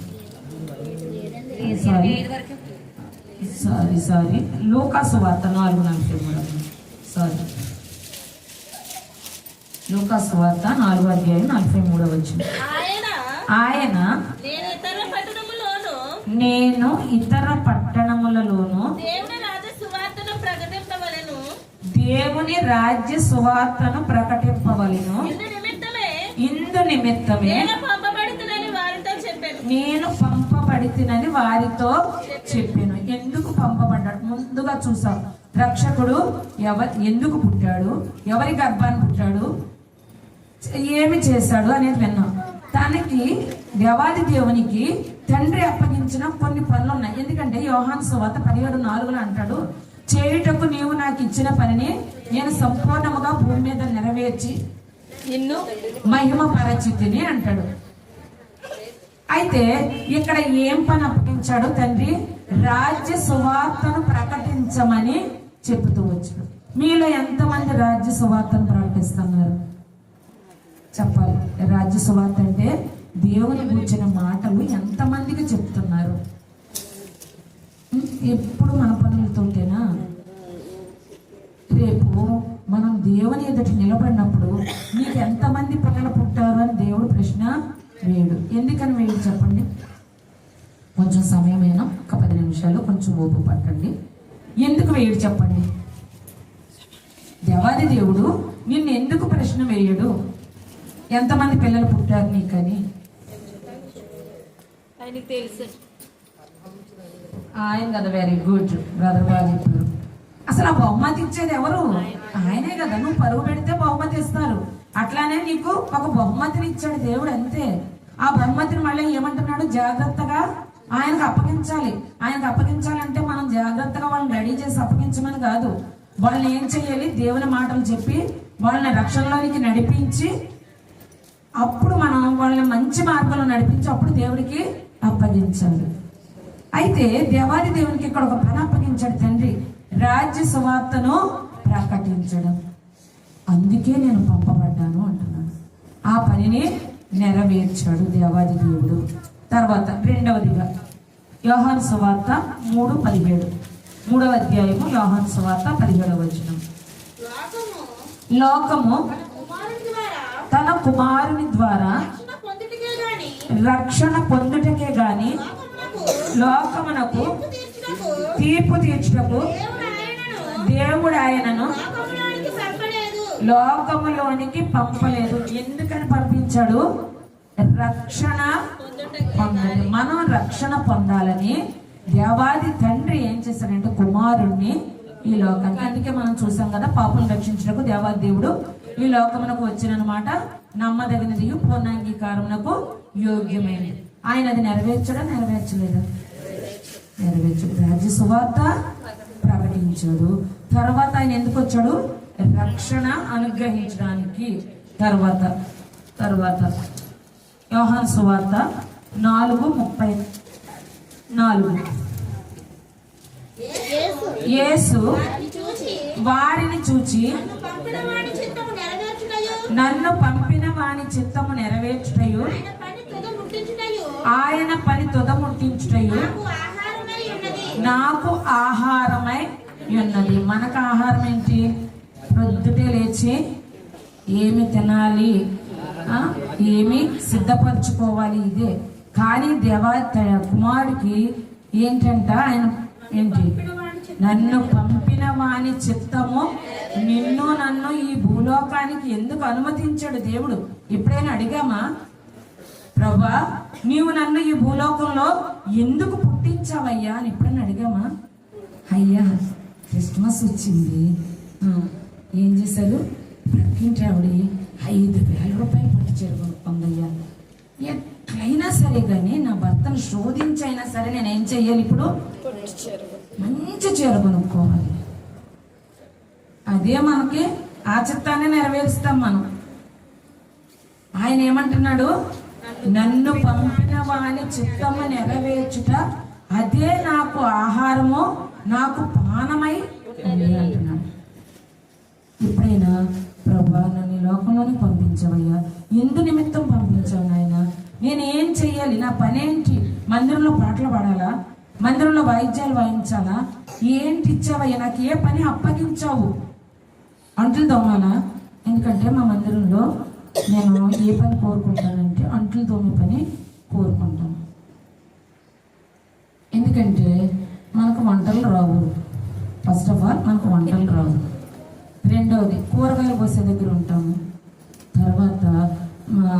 సారీ లూకా సువార్త 4:43. లూకా సువార్త 4వ అధ్యాయం 43వ వచనం. ఆయన నేను ఇతర పట్టణములలోను దేవుని రాజ్య సువార్తను ప్రకటింపవలెను. ఇందు నిమిత్తమే నేను పంపబడితినని వారితో చెప్పాను. ఎందుకు పంపబడ్డాడు? ముందుగా చూసాం రక్షకుడు ఎందుకు పుట్టాడు, ఎవరి గర్భాన్ని పుట్టాడు, ఏమి చేశాడు అనేది విన్నాం. తనకి దేవాది దేవునికి తండ్రి అప్పగించిన కొన్ని పనులు ఉన్నాయి. ఎందుకంటే యోహాను సువార్త 17:4 అంటాడు, చేయుటకు నీవు నాకు ఇచ్చిన పనిని నేను సంపూర్ణముగా భూమి మీద నెరవేర్చి నిన్ను మహిమ పరచితిని అంటాడు. అయితే ఇక్కడ ఏం పని అప్పగించాడు తండ్రి? రాజ్య సువార్తను ప్రకటించమని చెబుతూ వచ్చాడు. మీలో ఎంతమంది రాజ్య సువార్తను ప్రకటిస్తున్నారు? చెప్పాలి. రాజ్య సువార్త అంటే దేవుని గురించిన మాటలు ఎంతమందికి చెప్తున్నారు? ఎప్పుడు మన పనులతోటేనా? రేపు మనం దేవుని ఎదుటి నిలబడినప్పుడు నీకు ఎంతమంది పిల్లలు పుట్టారు అని దేవుడు ప్రశ్న వేయడు. ఎందుకని వేయడు చెప్పండి? కొంచెం సమయమైనా, ఒక 10 నిమిషాలు కొంచెం ఓపు పట్టండి. ఎందుకు వేయడు చెప్పండి? దేవాది దేవుడు నిన్ను ఎందుకు ప్రశ్న వేయడు? ఎంతమంది పిల్లలు పుట్టారు నీకని ఆయనకి తెలుసు. ఆయన కదా. వెరీ గుడ్ బ్రదర్, బాగా చెప్పారు. అసలు ఆ బహుమతి ఇచ్చేది ఎవరు? ఆయనే కదా. నువ్వు పరుగు పెడితే బహుమతి ఇస్తారు. అట్లానే నీకు ఒక బహుమతిని ఇచ్చాడు దేవుడు, అంతే. ఆ బహుమతిని మళ్ళీ ఏమంటున్నాడు? జాగ్రత్తగా ఆయనకు అప్పగించాలి. ఆయనకు అప్పగించాలంటే మనం జాగ్రత్తగా వాళ్ళని రెడీ చేసి అప్పగించమని కాదు. వాళ్ళని ఏం చేయాలి? దేవుని మాటలు చెప్పి వాళ్ళని రక్షణలోనికి నడిపించి, అప్పుడు మనం వాళ్ళని మంచి మార్గంలో నడిపించి అప్పుడు దేవుడికి అప్పగించాలి. అయితే దేవాది దేవునికి ఇక్కడ ఒక పని అప్పగించాడు తండ్రి, రాజ్య సువార్తను ప్రకటించడం. అందుకే నేను పంపబడ్డాను అంటున్నాను. ఆ పనిని నెరవేర్చాడు దేవాది దేవుడు. తర్వాత రెండవదిగా యోహాను సువార్త 3:17, 3వ అధ్యాయము యోహాను సువార్త 17వ వచనం. లోకము తన కుమారుని ద్వారా రక్షణ పొందుటకే గాని లోకమునకు తీర్పు తీర్చుటకు దేవుడు ఆయనను లోకములోనికి పంపలేదు. ఎందుకని పంపించాడు? రక్షణ పొందాలి. మనం రక్షణ పొందాలని దేవాది తండ్రి ఏం చేశాడంటే కుమారుణ్ణి ఈ లోకానికి. అందుకే మనం చూసాం కదా, పాపులను రక్షించడానికి దేవాది దేవుడు ఈ లోకమునకు వచ్చినమాట. నమ్మదగినది, పూర్ణాంగీకారమునకు యోగ్యమైనది. ఆయన అది నెరవేర్చడా? నెరవేర్చలేదా? నెరవేర్చాడు. రాజ్య సువార్త ప్రకటించాడు. తర్వాత ఆయన ఎందుకు వచ్చాడు? రక్షణ అనుగ్రహించడానికి. తర్వాత యోహాను సువార్త 4:34. యేసు వారిని చూచి నన్ను పంపిన వాని చిత్తము నెరవేర్చుటయు ఆయన పని తుదముట్టించుటయు నాకు ఆహారమై ఉన్నది. మనకు ఆహారం ఏంటి? ప్రొద్దుటే లేచి ఏమి తినాలి, ఏమి సిద్ధపరచుకోవాలి, ఇదే. కానీ కుమారుడికి ఏంటంట, ఆయన ఏంటి? నన్ను పంపిన వాని చిత్తము నన్ను ఈ భూలోకానికి ఎందుకు అనుమతించాడు దేవుడు? ఎప్పుడైనా అడిగామా, ప్రభా నీవు నన్ను ఈ భూలోకంలో ఎందుకు పుట్టించావయ్యా అని ఎప్పుడైనా అడిగామా? అయ్యా క్రిస్మస్ వచ్చింది, ఏం చేశారు? ప్రక్కింటి ఆవిడ 5,000 రూపాయలు పట్టు చీర కొనుక్కుందయ్యా. ఎట్లయినా సరే కానీ నా భర్తను శోధించైనా సరే నేను ఏం చెయ్యాలి? ఇప్పుడు మంచి చీర కొనుక్కోవాలి. అదే మనకి ఆ చిత్తాన్ని నెరవేరుస్తాం మనం. ఆయన ఏమంటున్నాడు? నన్ను పంపిన వాని చిత్తము నెరవేర్చుట అదే నాకు ఆహారము, నాకు పానమై ఉంది అంటున్నాడు. ఎప్పుడైనా ప్రభా నన్ను లోకంలోని పంపించవయ్యా, ఎందు నిమిత్తం పంపించావు నాయన? నేను ఏం చెయ్యాలి? నా పనేంటి? మందిరంలో పాటలు పాడాలా? మందిరంలో వాయిద్యాలు వాయించాలా? ఏంటి ఇచ్చావయ్యా? నాకు ఏ పని అప్పగించావు? అంట్లు తోమాలా? ఎందుకంటే మా మందిరంలో నేను ఏ పని కోరుకుంటానంటే అంట్లు తోమే పని కోరుకుంటాను. ఎందుకంటే మనకు వంటలు రావు. ఫస్ట్ ఆఫ్ ఆల్ మనకు వంటలు రావు. రెండవది కూరగాయలు కోసే దగ్గర ఉంటాము. తర్వాత మా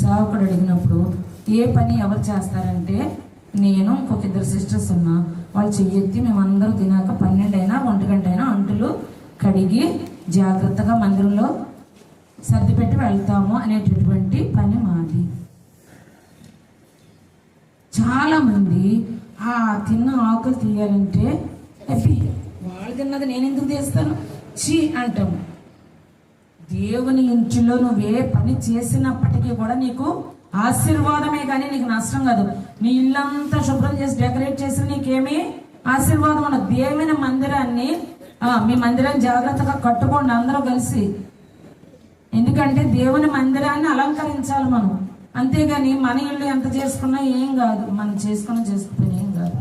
సేవకుడు అడిగినప్పుడు ఏ పని ఎవరు చేస్తారంటే నేను ఇంకొక 2 సిస్టర్స్ ఉన్నా, వాళ్ళు చెయ్యెత్తి మేమందరూ తినాక 12 అయినా 1 గంట అయినా అంటులు కడిగి జాగ్రత్తగా మందిరంలో సర్దిపెట్టి వెళ్తాము అనేటటువంటి పని మాది. చాలామంది ఆ తిన్న ఆకులు తీయాలంటే అబ్బి వాళ్ళు తిన్నది నేను ఎందుకు తీస్తాను చీ అంటాము. దేవుని ఇంటిలో నువ్వే పని చేసినప్పటికీ కూడా నీకు ఆశీర్వాదమే కానీ నీకు నష్టం కాదు. నీ ఇల్లంతా శుభ్రం చేసి డెకరేట్ చేసి నీకేమీ ఆశీర్వాదం ఉండదు. దేవుని మందిరాన్ని మీ మందిరాన్ని జాగ్రత్తగా కట్టుకోండి అందరూ కలిసి. ఎందుకంటే దేవుని మందిరాన్ని అలంకరించాలి మనం. అంతేగాని మన ఇల్లు ఎంత చేసుకున్నా ఏం కాదు, మనం చేసుకుని ఏం కాదు.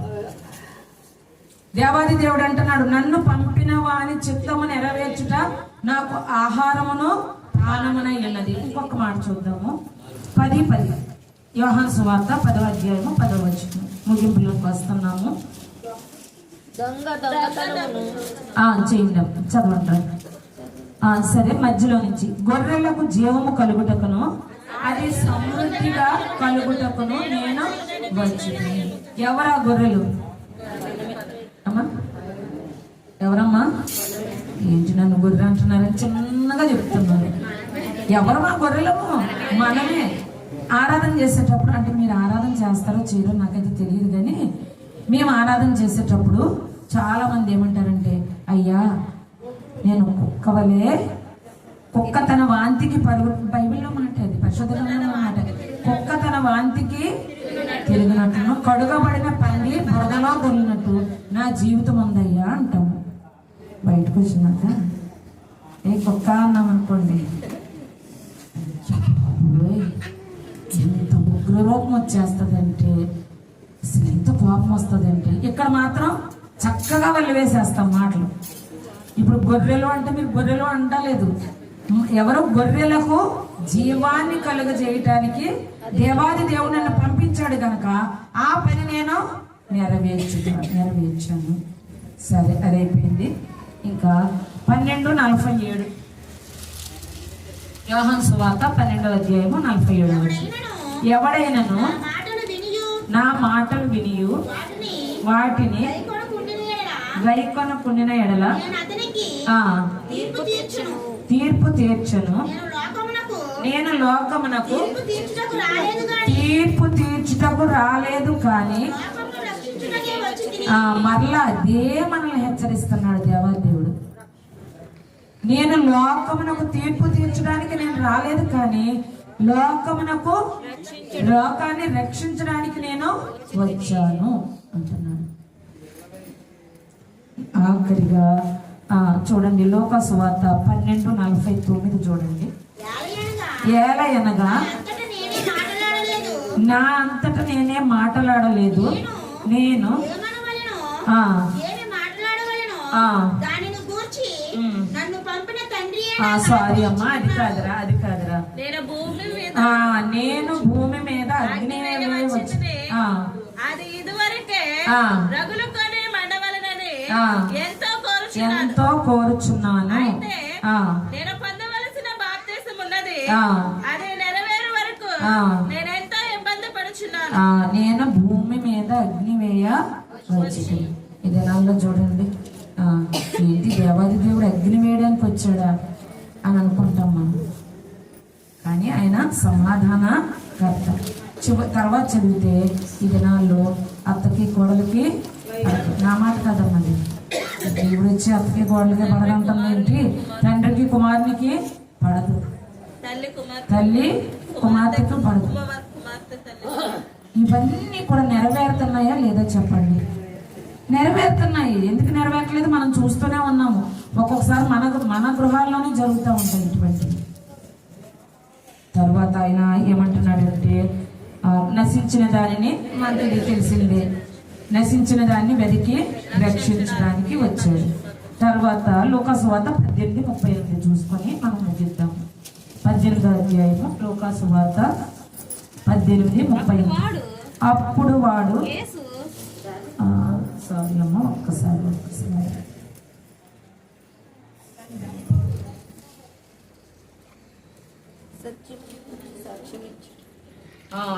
దేవాది దేవుడు అంటున్నాడు, నన్ను పంపిన వాని చిత్తము నెరవేర్చుట నాకు ఆహారమును పానమునై ఉన్నది. ఇంకొక మాట చూద్దాము. 10:10 యోహాను సువార్త 10వ అధ్యాయము 10వ వచనం. ముగింపులోకి వస్తున్నాము. చేయండి, చదవంటారు. సరే, మధ్యలో నుంచి గొర్రెలకు జీవము కలుగుటకును అది సమృద్ధిగా కలుగుటకును నేను వచ్చింది. ఎవరా గొర్రెలు? అమ్మా ఎవరమ్మా? ఏంటి నన్ను గొర్రె అంటున్నారని చిన్నగా చెప్తున్నారు. ఎవరు మా గొర్రెలము? మనమే. ఆరాధన చేసేటప్పుడు, అంటే మీరు ఆరాధన చేస్తారో చేయరో నాకైతే తెలియదు, కానీ మేము ఆరాధన చేసేటప్పుడు చాలా మంది ఏమంటారంటే, అయ్యా నేను కుక్క తన వాంతికి బైబిల్లో మాట, అది పరిశుద్ధమైన మాట, కుక్క తన వాంతికి తిరిగినట్టు కడుగబడిన పండి బురదలో దొరికినట్టు నా జీవితం ఉందయ్యా అంటాము. బయటకు వచ్చినాక కుక్క అన్నాం అనుకోండి, ఎంత ఉగ్రరూపం వచ్చేస్తుందంటే, అసలు ఎంత కోపం వస్తుందంటే, ఇక్కడ మాత్రం చక్కగా వల్లి వేసేస్తాం మాటలు. ఇప్పుడు గొర్రెలు అంటే మీరు గొర్రెలు అంటలేదు, ఎవరు? గొర్రెలకు జీవాన్ని కలుగజేయటానికి దేవాది దేవుడు నన్ను పంపించాడు కనుక ఆ పని నేను నెరవేర్చాను. సరే, అదైపోయింది. ఇంకా 12:47 యోహాను సువార్త 12వ అధ్యాయము 47. ఎవడైనను నా మాటలు వినియు వాటిని గైకొనకుండిన ఎడల తీర్పు తీర్చను. నేను లోకమునకు తీర్పు తీర్చుటకు రాలేదు కానీ మరలా అదే మనల్ని హెచ్చరిస్తున్నాడు దేవాదేవుడు. నేను లోకమునకు తీర్పు తీర్చడానికి నేను రాలేదు కానీ లోకాన్ని రక్షించడానికి నేను వచ్చాను అంటున్నాడు. ఆఖరిగా చూడండి, లోకా సువార్త 12:49 చూడండి. ఏలయనగా నా అంతట నేనే మాట్లాడలేదు, నేను సారీ అమ్మా, అది కాదురా, అది కాదురా. నేను భూమి మీద అగ్ని అది ఇదివరకే రగులుకొని మండవలనని ఎంతో కోరుచున్నాను. నేను పొందవలసిన బాప్తిసం ఉన్నది, అది నెరవేరు వరకు నేనెంతో ఇబ్బంది పడుచున్నాను. నేను భూమి మీద అగ్ని వేయ వచ్చి ఇది ఎలాగో చూడండి. ఏంటి దేవాది దేవుడు అగ్ని వేయడానికి వచ్చాడా అని అనుకుంటాం మనం, కానీ ఆయన సమాధానకర్త. తర్వాత చదివితే ఈ దినాల్లో అత్తకి కోడలికి నా మాట కదమ్మది, దేవుడు వచ్చి అత్తకి కోడలికి పడదంటాం ఏంటి? తండ్రికి కుమారునికి పడదు, తల్లి కుమార్తెకు పడదు. ఇవన్నీ కూడా నెరవేరుతున్నాయా లేదా చెప్పండి? నెరవేరుతున్నాయి. ఎందుకు నెరవేరట్లేదు? మనం చూస్తూనే ఉన్నాము. ఒక్కొక్కసారి మన గృహాల్లోనే జరుగుతూ ఉంటాయి ఇటువంటివి. తర్వాత ఆయన ఏమంటున్నాడంటే, నశించిన దానిని మనకి తెలిసిందే, నశించిన దాన్ని వెతికి రక్షించడానికి వచ్చాడు. తర్వాత లోకాసువార్త 18:38 చూసుకొని మనం ముగిద్దాం. 18వ అధ్యాయము లోకాసువార్త 18:38. అప్పుడు వాడు సారీ అమ్మ, ఒక్కసారి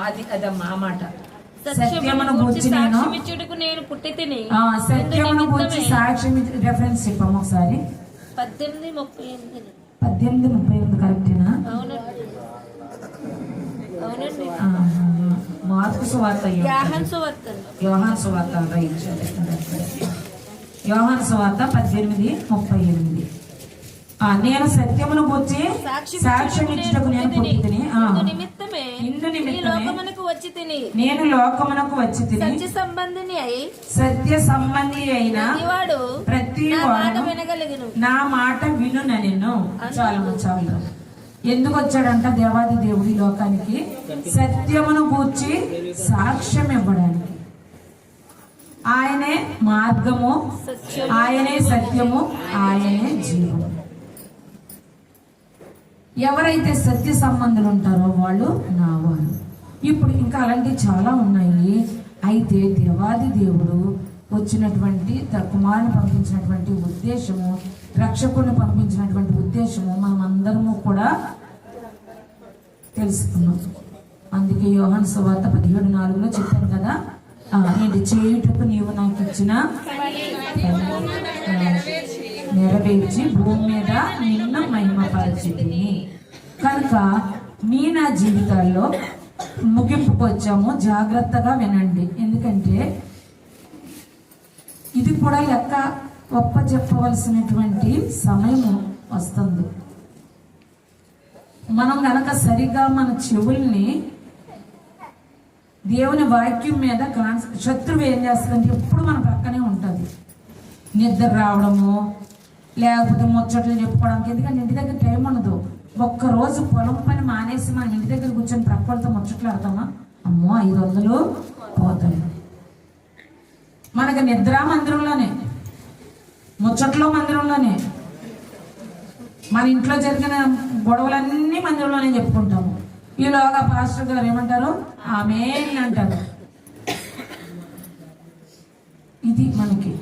అది కదమ్మా ఆ మాట. సత్యమును గూర్చి నేను పుట్టి తిని సత్యమును గూర్చి సాక్ష్యం రెఫరెన్స్ చెప్పాము ఒకసారి. 18:38 కరెక్టేనా? మార్కు సువార్త, యోహాను సువార్త రైట్. యోహాను సువార్త 18:38. నేను సత్యమును గూర్చి సాక్ష్యం ఇచ్చుటకు నేను పుట్టి తిని ఇందు నిమిత్తమే నేను లోకమునకు వచ్చి తిని సత్య సంబంధి అయిన ప్రతి వాడు నా మాట వినునెను. చాలు. ఎందుకు వచ్చాడంట దేవాది దేవుడి లోకానికి? సత్యమును గూర్చి సాక్ష్యం ఇవ్వడానికి. ఆయనే మార్గము, ఆయనే సత్యము, ఆయనే జీవము. ఎవరైతే సత్య సంబంధులు ఉంటారో వాళ్ళు నా వారు. ఇప్పుడు ఇంకా అలాంటివి చాలా ఉన్నాయి. అయితే దేవాది దేవుడు వచ్చినటువంటి కుమారుని పంపించినటువంటి ఉద్దేశము, రక్షకుడిని పంపించినటువంటి ఉద్దేశము మనం అందరము కూడా తెలుసుకున్నాం. అందుకే యోహాను సువార్త 17:4 చెప్పాను కదా, ఏంటి చేయుటకు నీవు నాకు ఇచ్చిన నెరవేర్చి భూమి మీద నిన్ను మహిమపరచితిని. కనుక నా జీవితాల్లో ముగింపుకు వచ్చాము. జాగ్రత్తగా వినండి, ఎందుకంటే ఇది కూడా లెక్క ఒప్ప చెప్పవలసినటువంటి సమయం వస్తుంది. మనం గనక సరిగా మన చెవుల్ని దేవుని వాక్యం మీద శత్రువు ఏం చేస్తుందంటే ఎప్పుడు మన పక్కనే ఉంటుంది. నిద్ర రావడము, లేకపోతే ముచ్చట్లు చెప్పుకోవడానికి. ఎందుకంటే ఇంటి దగ్గర టైం ఉండదు. ఒక్కరోజు పొలం పని మానేసి మనం ఇంటి దగ్గర కూర్చొని ప్రక్కలతో ముచ్చట్లు ఆడతామా? అమ్మో 500 పోతాయి. మనకి నిద్ర మందిరంలోనే, ముచ్చట్లో మందిరంలోనే, మన ఇంట్లో జరిగిన గొడవలన్నీ మందిరంలోనే చెప్పుకుంటాము. ఈలోగా పాస్టర్ గారు ఏమంటారు? ఆమేన్ అంటారు. ఇది మనకి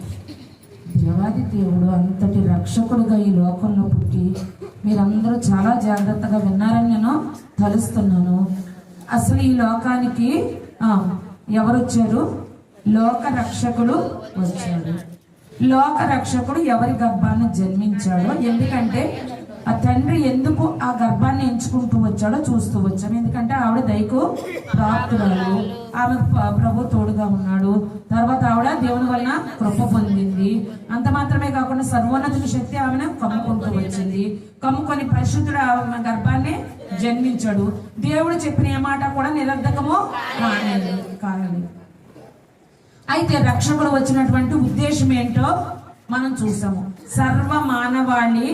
దేవాది దేవుడు అంతటి రక్షకుడుగా ఈ లోకంలో పుట్టి మీరందరూ చాలా జాగ్రత్తగా విన్నారని నేను తలుస్తున్నాను. అసలు ఈ లోకానికి ఎవరు వచ్చారు? లోక రక్షకుడు వచ్చాడు. లోక రక్షకుడు ఎవరి గర్భాన్ని జన్మించాడో, ఎందుకంటే ఆ తండ్రి ఎందుకు ఆ గర్భాన్ని ఎంచుకుంటూ వచ్చాడో చూస్తూ వచ్చాం. ఎందుకంటే ఆవిడ దయకు ప్రాప్తురాలు, ఆమె ప్రభు తోడుగా ఉన్నాడు. తర్వాత ఆవిడ దేవుని వలన కృప పొందింది. అంత మాత్రమే కాకుండా సర్వోన్నతుని శక్తి ఆమెను కమ్ముకుంటూ వచ్చింది. కమ్ముకొని పరిశుద్ధుడు ఆమె గర్భాన్ని జన్మించాడు. దేవుడు చెప్పిన ఏ మాట కూడా నిరర్ధకము కాలేదు. అయితే రక్షకుడు వచ్చినటువంటి ఉద్దేశం ఏంటో మనం చూసాము. సర్వ మానవాళి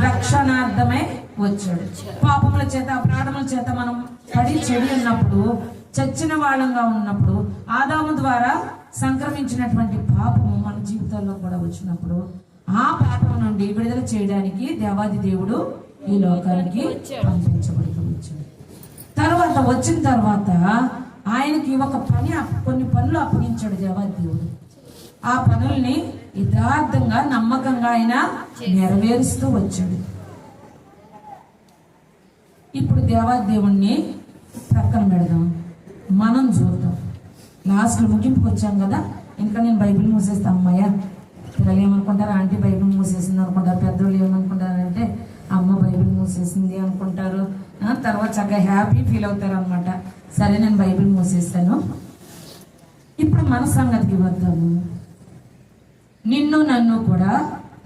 రక్షణార్థమై వచ్చాడు. పాపముల చేత అపరాధముల చేత మనం పడి చెడి ఉన్నప్పుడు, చచ్చిన వాళ్ళంగా ఉన్నప్పుడు, ఆదాము ద్వారా సంక్రమించినటువంటి పాపము మన జీవితాల్లో కూడా వచ్చినప్పుడు ఆ పాపం నుండి విడుదల చేయడానికి దేవాది దేవుడు ఈ లోకానికి పంపించబడుతూ వచ్చాడు. తర్వాత వచ్చిన తర్వాత ఆయనకి ఒక కొన్ని పనులు అప్పగించాడు దేవాది దేవుడు. ఆ పనుల్ని యథార్థంగా నమ్మకంగా ఆయన నెరవేరుస్తూ వచ్చాడు. ఇప్పుడు దేవాది దేవుణ్ణి ప్రక్కన పెడదాం, మనం చూద్దాం. లాస్ట్లో ముగింపుకి వచ్చాం కదా, ఇంకా నేను బైబిల్ మూసేస్తాను. అమ్మయ్య, పిల్లలు ఏమనుకుంటారు, ఆంటీ బైబిల్ మూసేసింది అనుకుంటారు. పెద్దోళ్ళు ఏమనుకుంటారంటే అమ్మ బైబిల్ మూసేసింది అనుకుంటారు. తర్వాత చక్కగా హ్యాపీ ఫీల్ అవుతారు అనమాట. సరే, నేను బైబిల్ మూసేస్తాను. ఇప్పుడు మన సంగతికి వద్దాము. నిన్ను నన్ను కూడా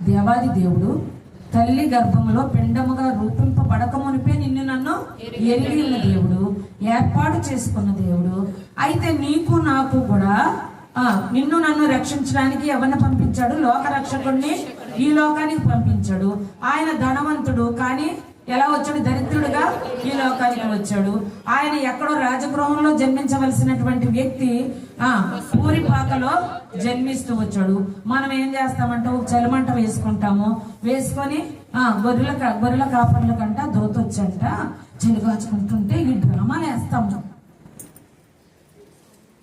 దేవాది దేవుడు తల్లి గర్భములో పిండముగా రూపింపబడకమునిపే నిన్ను నన్ను ఎరిగి ఉన్న దేవుడు, ఏర్పాటు చేసుకున్న దేవుడు. అయితే నీకు నాకు కూడా నిన్ను నన్ను రక్షించడానికి ఎవరిని పంపించాడు? లోక రక్షకుడిని ఈ లోకానికి పంపించాడు. ఆయన ధనవంతుడు, కానీ ఎలా వచ్చాడు? దరిద్రుడుగా ఈ లోకానికి వచ్చాడు. ఆయన ఎక్కడో రాజగృహంలో జన్మించవలసినటువంటి వ్యక్తి పూరిపాకలో జన్మిస్తూ వచ్చాడు. మనం ఏం చేస్తామంటే ఒక చలిమంట వేసుకుంటాము, వేసుకొని గొర్రెల కాపర్ల కంట దోతొచ్చంట చెలిగాచుకుంటుంటే ఈ డ్రామాలు వేస్తాము.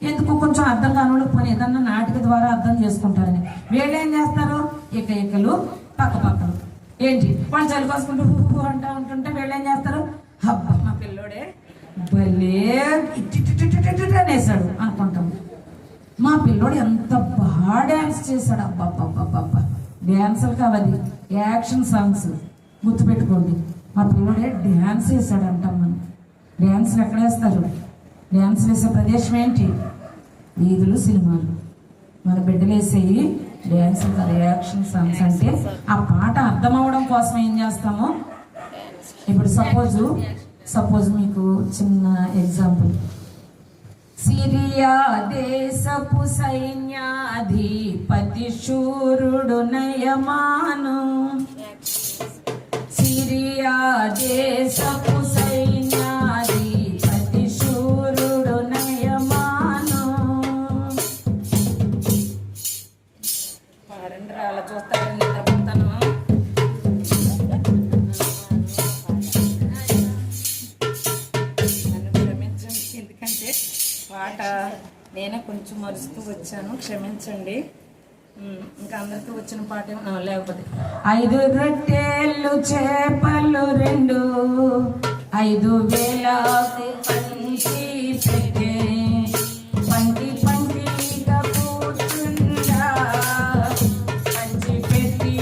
ఎందుకు? కొంచెం అర్థం కాని పని ఏదన్నా నాటిక ద్వారా అర్థం చేసుకుంటారని. వీళ్ళు ఏం చేస్తారు? ఇకలు పక్కపక్కలు ఏంటి వాళ్ళు చలి కోసుకుంటూ అంటూ ఉంటుంటే వీళ్ళు ఏం చేస్తారు? హబ్బా, మా పిల్లోడే భలే అనేసాడు అనుకుంటాము. మా పిల్లోడు ఎంత బాగా డ్యాన్స్ చేశాడు, అబ్బాబ్బాబ్బా. డ్యాన్సులు కావాలి, యాక్షన్ సాంగ్స్ గుర్తుపెట్టుకోండి. మా పిల్లోడే డ్యాన్స్ వేసాడు అంటాం మనం. డ్యాన్స్లు ఎక్కడ వేస్తారు? డ్యాన్స్ వేసే ప్రదేశం ఏంటి? వీధులు, సినిమాలు. మన బిడ్డలు వేసేవి డ్యాన్స్ కదా, యాక్షన్ సాంగ్స్. అంటే ఆ పాట అర్థం అవడం కోసం ఏం చేస్తాము? ఇప్పుడు సపోజ్ మీకు చిన్న ఎగ్జాంపుల్. సిరియా దేశపు సైన్యాధిపతి శూరుడు నయమాను, సిరియా దేశపు సైన్యాధిపతి శూరుడు నయమాను. అలా చూస్తారని నిద్రపోతాను. నన్ను క్షమించండి, ఎందుకంటే పాట నేనే కొంచెం మరుస్తూ వచ్చాను, క్షమించండి. ఇంకా అందరికీ వచ్చిన పాట లేకపోతే 5 రొట్టెలు చేపలు 2 5,000 పంచి పెట్టే, పంటి పంటిగా కూర్చుందా పంచి పెట్టి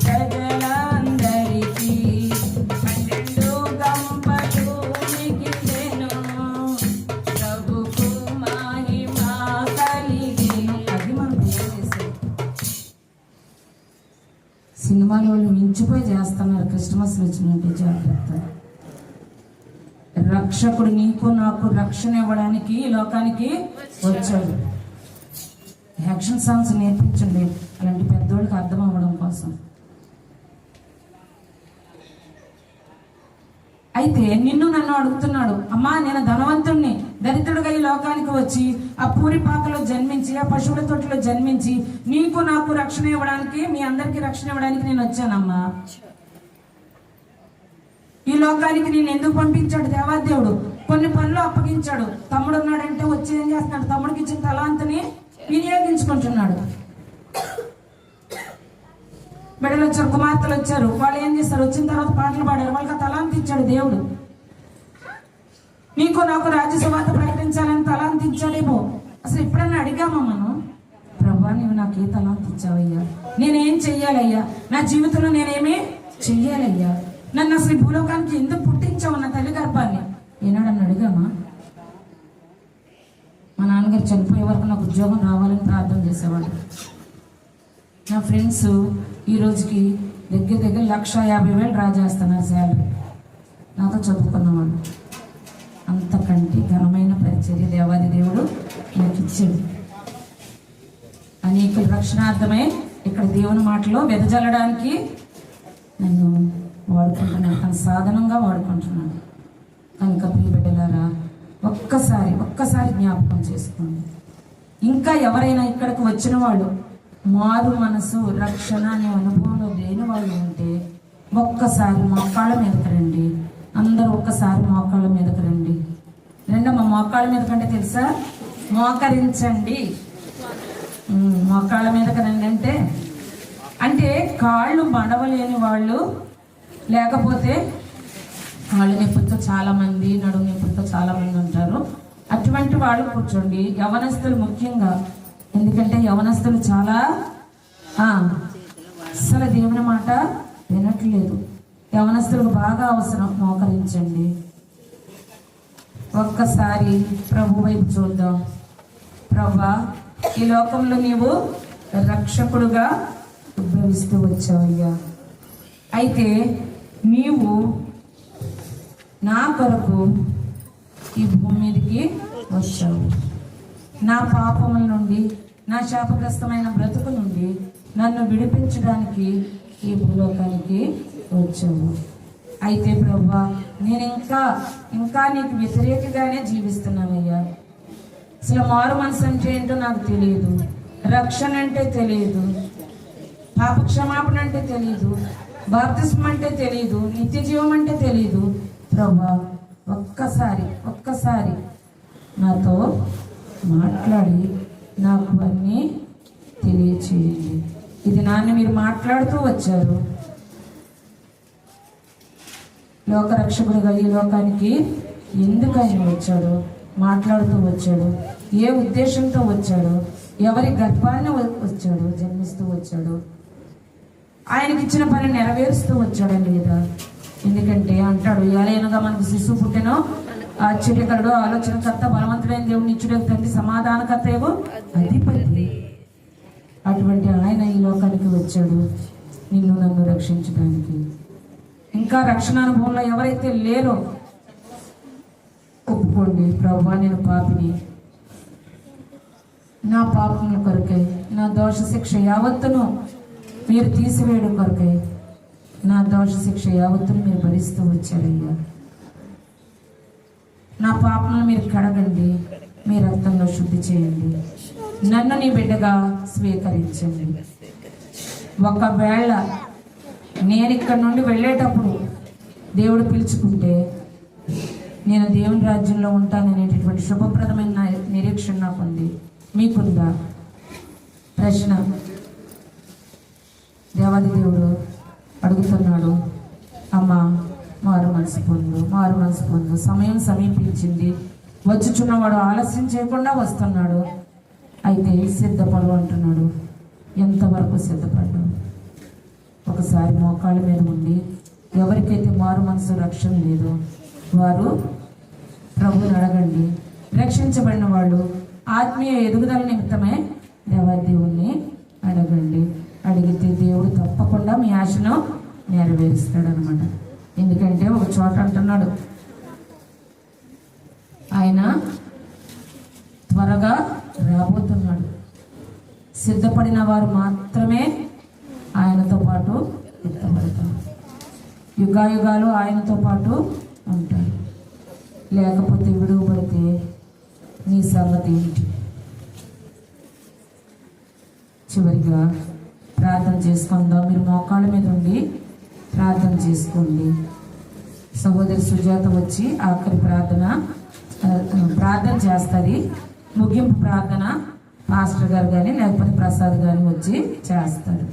ప్రజలందరికీ 12 గంపలు మిగిలెను, ప్రభుకు మహిమ కలిగెను. అది మనం చేసేది. సినిమాలో వాళ్ళు మించిపోయి చేస్తున్నారు. క్రిస్మస్ వచ్చినట్టు జాగ్రత్త. రక్షకుడు నీకు నాకు రక్షణ ఇవ్వడానికి ఈ లోకానికి వచ్చాడు. యాక్షన్ సాంగ్స్ నేర్పించండి అలాంటి పెద్దోళ్ళకి అర్థం అవ్వడం కోసం. అయితే నిన్ను నన్ను అడుగుతున్నాడు, అమ్మా నేను ధనవంతుణ్ణి, దరిద్రుడిగా ఈ లోకానికి వచ్చి ఆ పూరిపాకలో జన్మించి ఆ పశువుల తోటలో జన్మించి నీకు నాకు రక్షణ ఇవ్వడానికి, మీ అందరికీ రక్షణ ఇవ్వడానికి నేను వచ్చానమ్మా. ఈ లోకానికి నేను ఎందుకు పంపించాడు దేవాదేవుడు? కొన్ని పనులు అప్పగించాడు. తమ్ముడు ఉన్నాడంటే వచ్చి ఏం చేస్తున్నాడు? తమ్ముడికి ఇచ్చిన తలాంతిని వినియోగించుకుంటున్నాడు. బిడ్డలు వచ్చారు, కుమార్తెలు వచ్చారు, వాళ్ళు ఏం చేస్తారు? వచ్చిన తర్వాత పాటలు పాడారు, వాళ్ళకి ఆ తలాంతి ఇచ్చాడు దేవుడు. నీకు నాకు రాజ్య సువార్త ప్రకటించాలని తలాంతి ఇచ్చాడేమో. అసలు ఎప్పుడన్నా అడిగామా మనం, ప్రభా నీవు నాకు ఏ తలాంతి ఇచ్చావయ్యా, నేనేం చెయ్యాలయ్యా, నా జీవితంలో నేనేమి చెయ్యాలయ్యా, నన్ను అసలు భూలోకానికి ఎందుకు పుట్టించావు నా తల్లి గర్భాన్ని ఏనాడని అడిగామా? మా నాన్నగారు చనిపోయే వరకు నాకు ఉద్యోగం రావాలని ప్రార్థన చేసేవాడు. నా ఫ్రెండ్స్ ఈ రోజుకి దగ్గర 1,50,000 డ్రా చేస్తున్నారు శాలరీ. నాతో చదువుకున్నవాడు. అంతకంటే ఘనమైన పరిచర్య దేవాది దేవుడు నాకు ఇచ్చాడు. అనేకుల రక్షణార్థమే ఇక్కడ దేవుని మాటలో వెదజల్లడానికి నన్ను వాడుకుంటున్నాను, తన సాధనంగా వాడుకుంటున్నాను. కనుక ప్రియ బిడ్డలారా, ఒక్కసారి జ్ఞాపకం చేసుకోండి. ఇంకా ఎవరైనా ఇక్కడికి వచ్చిన వాళ్ళు మారు మనసు రక్షణ అనే అనుభవంలో లేని వాళ్ళు ఉంటే ఒక్కసారి మోకాళ్ళ మీదకి రండి. అందరూ ఒక్కసారి మోకాళ్ళ మీదకి రండి. రెండమ్మ మోకాళ్ళ మీద కంటే తెలుసా, మోకరించండి. మోకాళ్ళ మీదకి రండి అంటే కాళ్ళు మడవలేని వాళ్ళు, లేకపోతే కాళ్ళు నొప్పులతో చాలామంది, నడుము నొప్పులతో చాలామంది ఉంటారు. అటువంటి వాళ్ళు కూర్చోండి. యవనస్తులు ముఖ్యంగా, ఎందుకంటే యవనస్తులు చాలా అసలు దేవుని మాట వినట్లేదు. యవనస్తులకు బాగా అవసరం. మోకరించండి. ఒక్కసారి ప్రభు వైపు చూద్దాం. ప్రభువా, ఈ లోకంలో నీవు రక్షకుడుగా ఉద్భవిస్తూ వచ్చావయ్యా. అయితే నీవు నా కొరకు ఈ భూమి మీదకి వచ్చావు. నా పాపముల నుండి, నా శాపగ్రస్తమైన బ్రతుకు నుండి నన్ను విడిపించడానికి ఈ భూలోకానికి వచ్చావు. అయితే ప్రభువా, నేను ఇంకా నీకు వ్యతిరేకంగానే జీవిస్తున్నానయ్యా. అసలు మారు మనసు అంటే ఏంటో నాకు తెలియదు, రక్షణ అంటే తెలియదు, పాప క్షమాపణ అంటే తెలియదు, బాప్తిస్మం అంటే తెలియదు, నిత్య జీవం అంటే తెలియదు. ప్రభువా, ఒక్కసారి నాతో మాట్లాడి నాకు అన్నీ తెలియచేయండి. ఇది నాన్న మీరు మాట్లాడుతూ వచ్చారు. లోకరక్షకుడుగా ఈ లోకానికి ఎందుకు ఆయన వచ్చాడు, మాట్లాడుతూ వచ్చాడు, ఏ ఉద్దేశంతో వచ్చాడు, ఎవరి గర్భాన్ని వచ్చాడు, జన్మిస్తూ వచ్చాడు, ఆయనకి ఇచ్చిన పని నెరవేరుస్తూ వచ్చాడా లేదా? ఎందుకంటే అంటాడు, ఎలాగనగా మనకు శిశువు పుట్టినో ఆశ్చర్యకరుడు, ఆలోచనకర్త, బలవంతుడైన దేవుడు, నిత్యుడైన తండ్రి, సమాధానకర్త ఏవో అధిపతి. అటువంటి ఆయన ఈ లోకానికి వచ్చాడు నిన్ను నన్ను రక్షించడానికి. ఇంకా రక్షణ అనుభవంలో ఎవరైతే లేరో ఒప్పుకోండి. ప్రభువా, నేను పాపిని, నా పాపముల కొరకై, నా దోష శిక్ష యావత్తును మీరు తీసివేయడం కొరకై, నా దోష శిక్ష యావత్తును మీరు భరిస్తూ వచ్చాడయ్యా. నా పాపములను మీరు కడగండి, మీ రక్తంలో శుద్ధి చేయండి, నన్ను నీ బిడ్డగా స్వీకరించండి. ఒకవేళ నేను ఇక్కడి నుండి వెళ్ళేటప్పుడు దేవుడు పిలుచుకుంటే నేను దేవుని రాజ్యంలో ఉంటాననేటటువంటి శుభప్రదమైన నిరీక్షణ నాకు ఉంది. మీకుందా? ప్రశ్న దేవాది దేవుడు అడుగుతున్నాడు, అమ్మా మారు మనసు పొందు. సమయం సమీపించింది, వచ్చుచున్నవాడు ఆలస్యం చేయకుండా వస్తున్నాడు. అయితే సిద్ధపడు అంటున్నాడు. ఎంతవరకు సిద్ధపడ్డావు? ఒకసారి మోకాళ్ళ మీద ఉండి, ఎవరికైతే మారు మనసు రక్షణ లేదో వారు ప్రభువుని అడగండి. రక్షించబడిన వాళ్ళు ఆత్మీయ ఎదుగుదల నిమిత్తమే దేవాదేవుణ్ణి అడగండి. అడిగితే దేవుడు తప్పకుండా మీ ఆశను నెరవేరుస్తాడు అనమాట. ఎందుకంటే ఒక చోట అంటున్నాడు, ఆయన త్వరగా రాబోతున్నాడు. సిద్ధపడిన వారు మాత్రమే ఆయనతో పాటు ఎత్తబడతారు. యుగాయుగాలు ఆయనతో పాటు ఉంటారు. లేకపోతే విడువబడితే నీ సంగతి ఏంటి? చివరిగా ప్రార్థన చేసుకుందాం. మీరు మోకాళ్ళ మీద ఉండి ప్రార్థన చేసుకోండి. సహోదరి సుజాత వచ్చి ఆఖరి ప్రార్థన చేస్తుంది. ముగింపు ప్రార్థన మాస్టర్ గారు కానీ లేకపోతే ప్రసాద్ గారు వచ్చి చేస్తారు.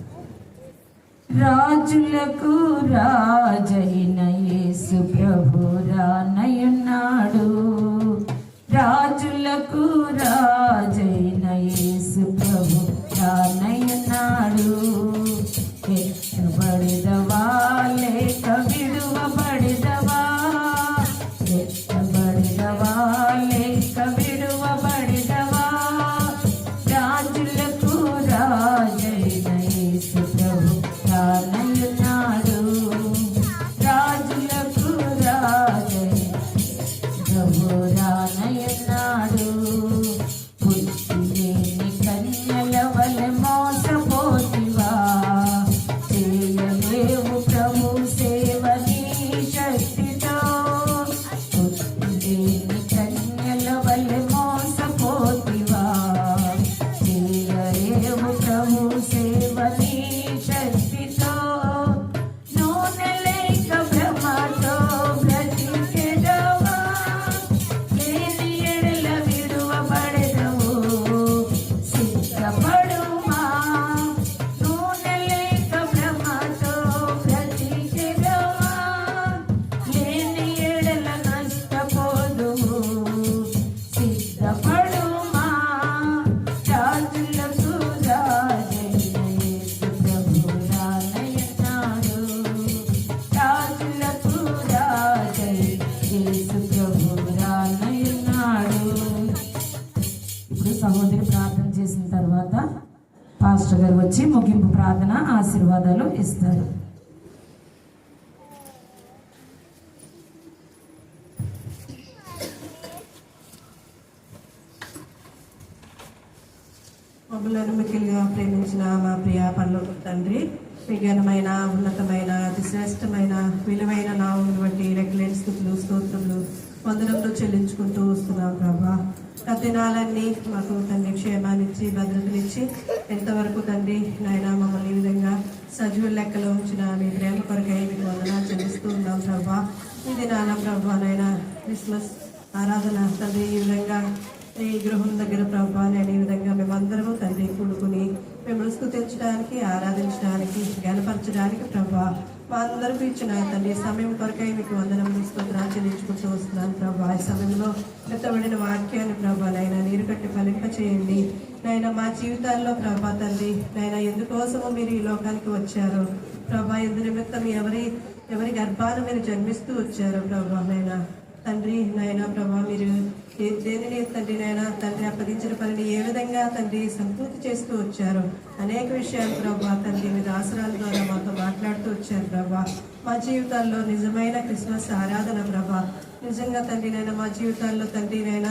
రాజులకు రాజైన యేసు ప్రభు రానయున్నాడు. రాజులకు రాజైన యేసు ప్రభు రానయున్నాడు. ఎత్తబడిదవా లేక విడువబడిదవా, ఎత్తబడిదవా లేక విడువబడిదవా, రాజులకు రాజైన యేసు ప్రభు రానయున్నాడు. రాజులకు రాజైన ప్రభు రానయున్నాడు. పుట్టిలేని కన్యల వలె మోసపోతివా, చేయలేవు సేవని శక్తితో నూనె లేక భ్రమతో బ్రతికెదవా లేని ఎడల విడువబడెదవు సిద్ధపడుమా నూనె లేక భ్రమతో బ్రతికెదవా లేని ఎడల నష్టపోదువు సిద్ధపడుమా రాజులకు రాజైన యేసు ప్రభు రానయ్యన్నాడు రాజులకు రాజై యేసు ప్రభు రానయ్యన్నాడు. ఇప్పుడు సహోదరి ప్రార్థన చేసిన తర్వాత పాస్టర్ గారు వచ్చి ముగింపు ప్రార్థన ఆశీర్వాదాలు ఇస్తారు. మమ్మల్ని మిక్కిలిగా ప్రేమించిన మా ప్రియ పరలోక తండ్రి, మీ ఘనమైన ఉన్నతమైన అతి శ్రేష్టమైన విలువైన నామమును బట్టి రెగ్యులేట్ స్థుతులు స్తోత్రములు వందనములు చెల్లించుకుంటూ వస్తున్నాం ప్రభా. గత దినాలన్నీ మాకు తండ్రి క్షేమాన్నిచ్చి భద్రతనిచ్చి ఎంతవరకు తండ్రి నాయన మమ్మల్ని ఈ విధంగా సజీవ లెక్కలో ఉంచిన మీ ప్రేమ కొరకై మీకు వందనాలు చెల్లిస్తూ ఉన్నాం ప్రభా. ఈ దినాన ప్రభా నాయన క్రిస్మస్ ఆరాధన తండ్రి ఈ విధంగా ఈ గృహం దగ్గర ప్రభా నేను ఈ విధంగా మేమందరము తండ్రి కూడుకుని మిమ్మల్ని స్తుతించడానికి ఆరాధించడానికి గణపరచడానికి ప్రభా మా అందరికీ ఇచ్చిన తండ్రి సమయం కొరకై మీకు వందనములు స్తోత్రాలు చెల్లించుకుంటూ వస్తున్నాను ప్రభా. ఈ సమయంలో ఎత్తబడిన వాక్యాన్ని ప్రభా నైనా నీరు కట్టి ఫలింప చేయండి నైనా మా జీవితాల్లో ప్రభా తండ్రి నైనా ఎందుకోసమో మీరు ఈ లోకానికి వచ్చారో ప్రభా ఎందు నిమిత్తం ఎవరి గర్భాన మీరు జన్మిస్తూ వచ్చారో ప్రభా నైనా తండ్రి నాయన ప్రభా మీరు దేనిని తండ్రి నాయన తండ్రి అప్పగించిన పనిని ఏ విధంగా తండ్రి సంపూర్తి చేస్తూ వచ్చారు అనేక విషయాలు ప్రభా తండ్రి మీరు ఆసరాల ద్వారా మాతో మాట్లాడుతూ వచ్చారు ప్రభా. మా జీవితాల్లో నిజమైన క్రిస్మస్ ఆరాధన ప్రభా నిజంగా తండ్రి నాయన మా జీవితాల్లో తండ్రి నాయన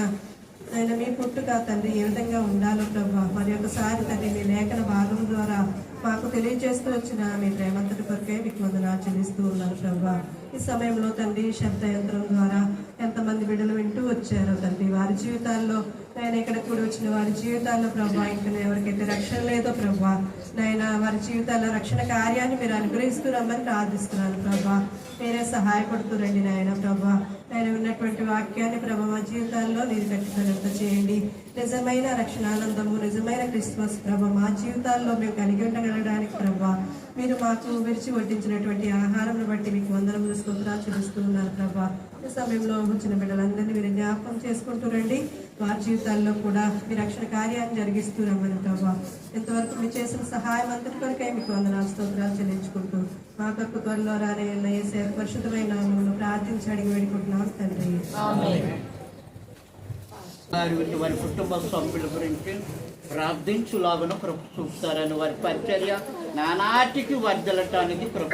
మీ పుట్టుక తండ్రి ఏ విధంగా ఉండాలో ప్రభా మరి ఒకసారి తండ్రి మీ లేఖన భాగం ద్వారా మాకు తెలియజేస్తూ వచ్చిన మీ ప్రేమంతటి కొరకే మీకు వందనాలు చెల్లిస్తూ ఉన్నాను ప్రభా. ఈ సమయంలో తండ్రి శబ్ద యంత్రం ద్వారా ఎంతమంది బిడ్డలు వింటూ వచ్చారో తండ్రి వారి జీవితాల్లో నేను ఇక్కడ కూడా వచ్చిన వారి జీవితాల్లో ప్రభా ఇంకా ఎవరికైతే రక్షణ లేదో ప్రభా నైనా వారి జీవితాల్లో రక్షణ కార్యాన్ని మీరు అనుగ్రహిస్తూ రమ్మని ప్రార్థిస్తున్నాను ప్రభా. మీరే సహాయపడుతూ రండి నాయన ప్రభా. నేను ఉన్నటువంటి వాక్యాన్ని ప్రభా మా జీవితాల్లో మీరు కట్టినంత చేయండి. నిజమైన రక్షణానందము నిజమైన క్రిస్మస్ ప్రభా మా జీవితాల్లో మేము కలిగి ఉండగలడానికి ప్రభా మీరు మాకు విరిచి వడ్డించినటువంటి ఆహారంను బట్టి మీకు వందనములు స్తోత్రాలు చెల్లిస్తూ ఉన్నారు ప్రభా. ఈ సమయంలో వచ్చిన బిడ్డలందరినీ మీరు జ్ఞాపకం చేసుకుంటూ రండి. వారి జీవితాల్లో కూడా మీ రక్షణ కార్యాన్ని జరిగిస్తూ రమ్మని ప్రభా. ఎంతవరకు మీరు చేసిన సహాయం అంతటి కొరకై మీకు వందనాలు స్తోత్రాలు చెల్లించుకుంటూ మా కొరకు త్వరలో రానే యేసే పరిశుద్ధమైన నామములో ప్రార్థించి అడిగి వేడుకుంటున్నాం తండ్రి. వారి కుటుంబ సభ్యుల గురించి ప్రార్థించులాగున కృప చూపుతారని వారి పరిచర్య నానాటికి వర్దలటానికి కృప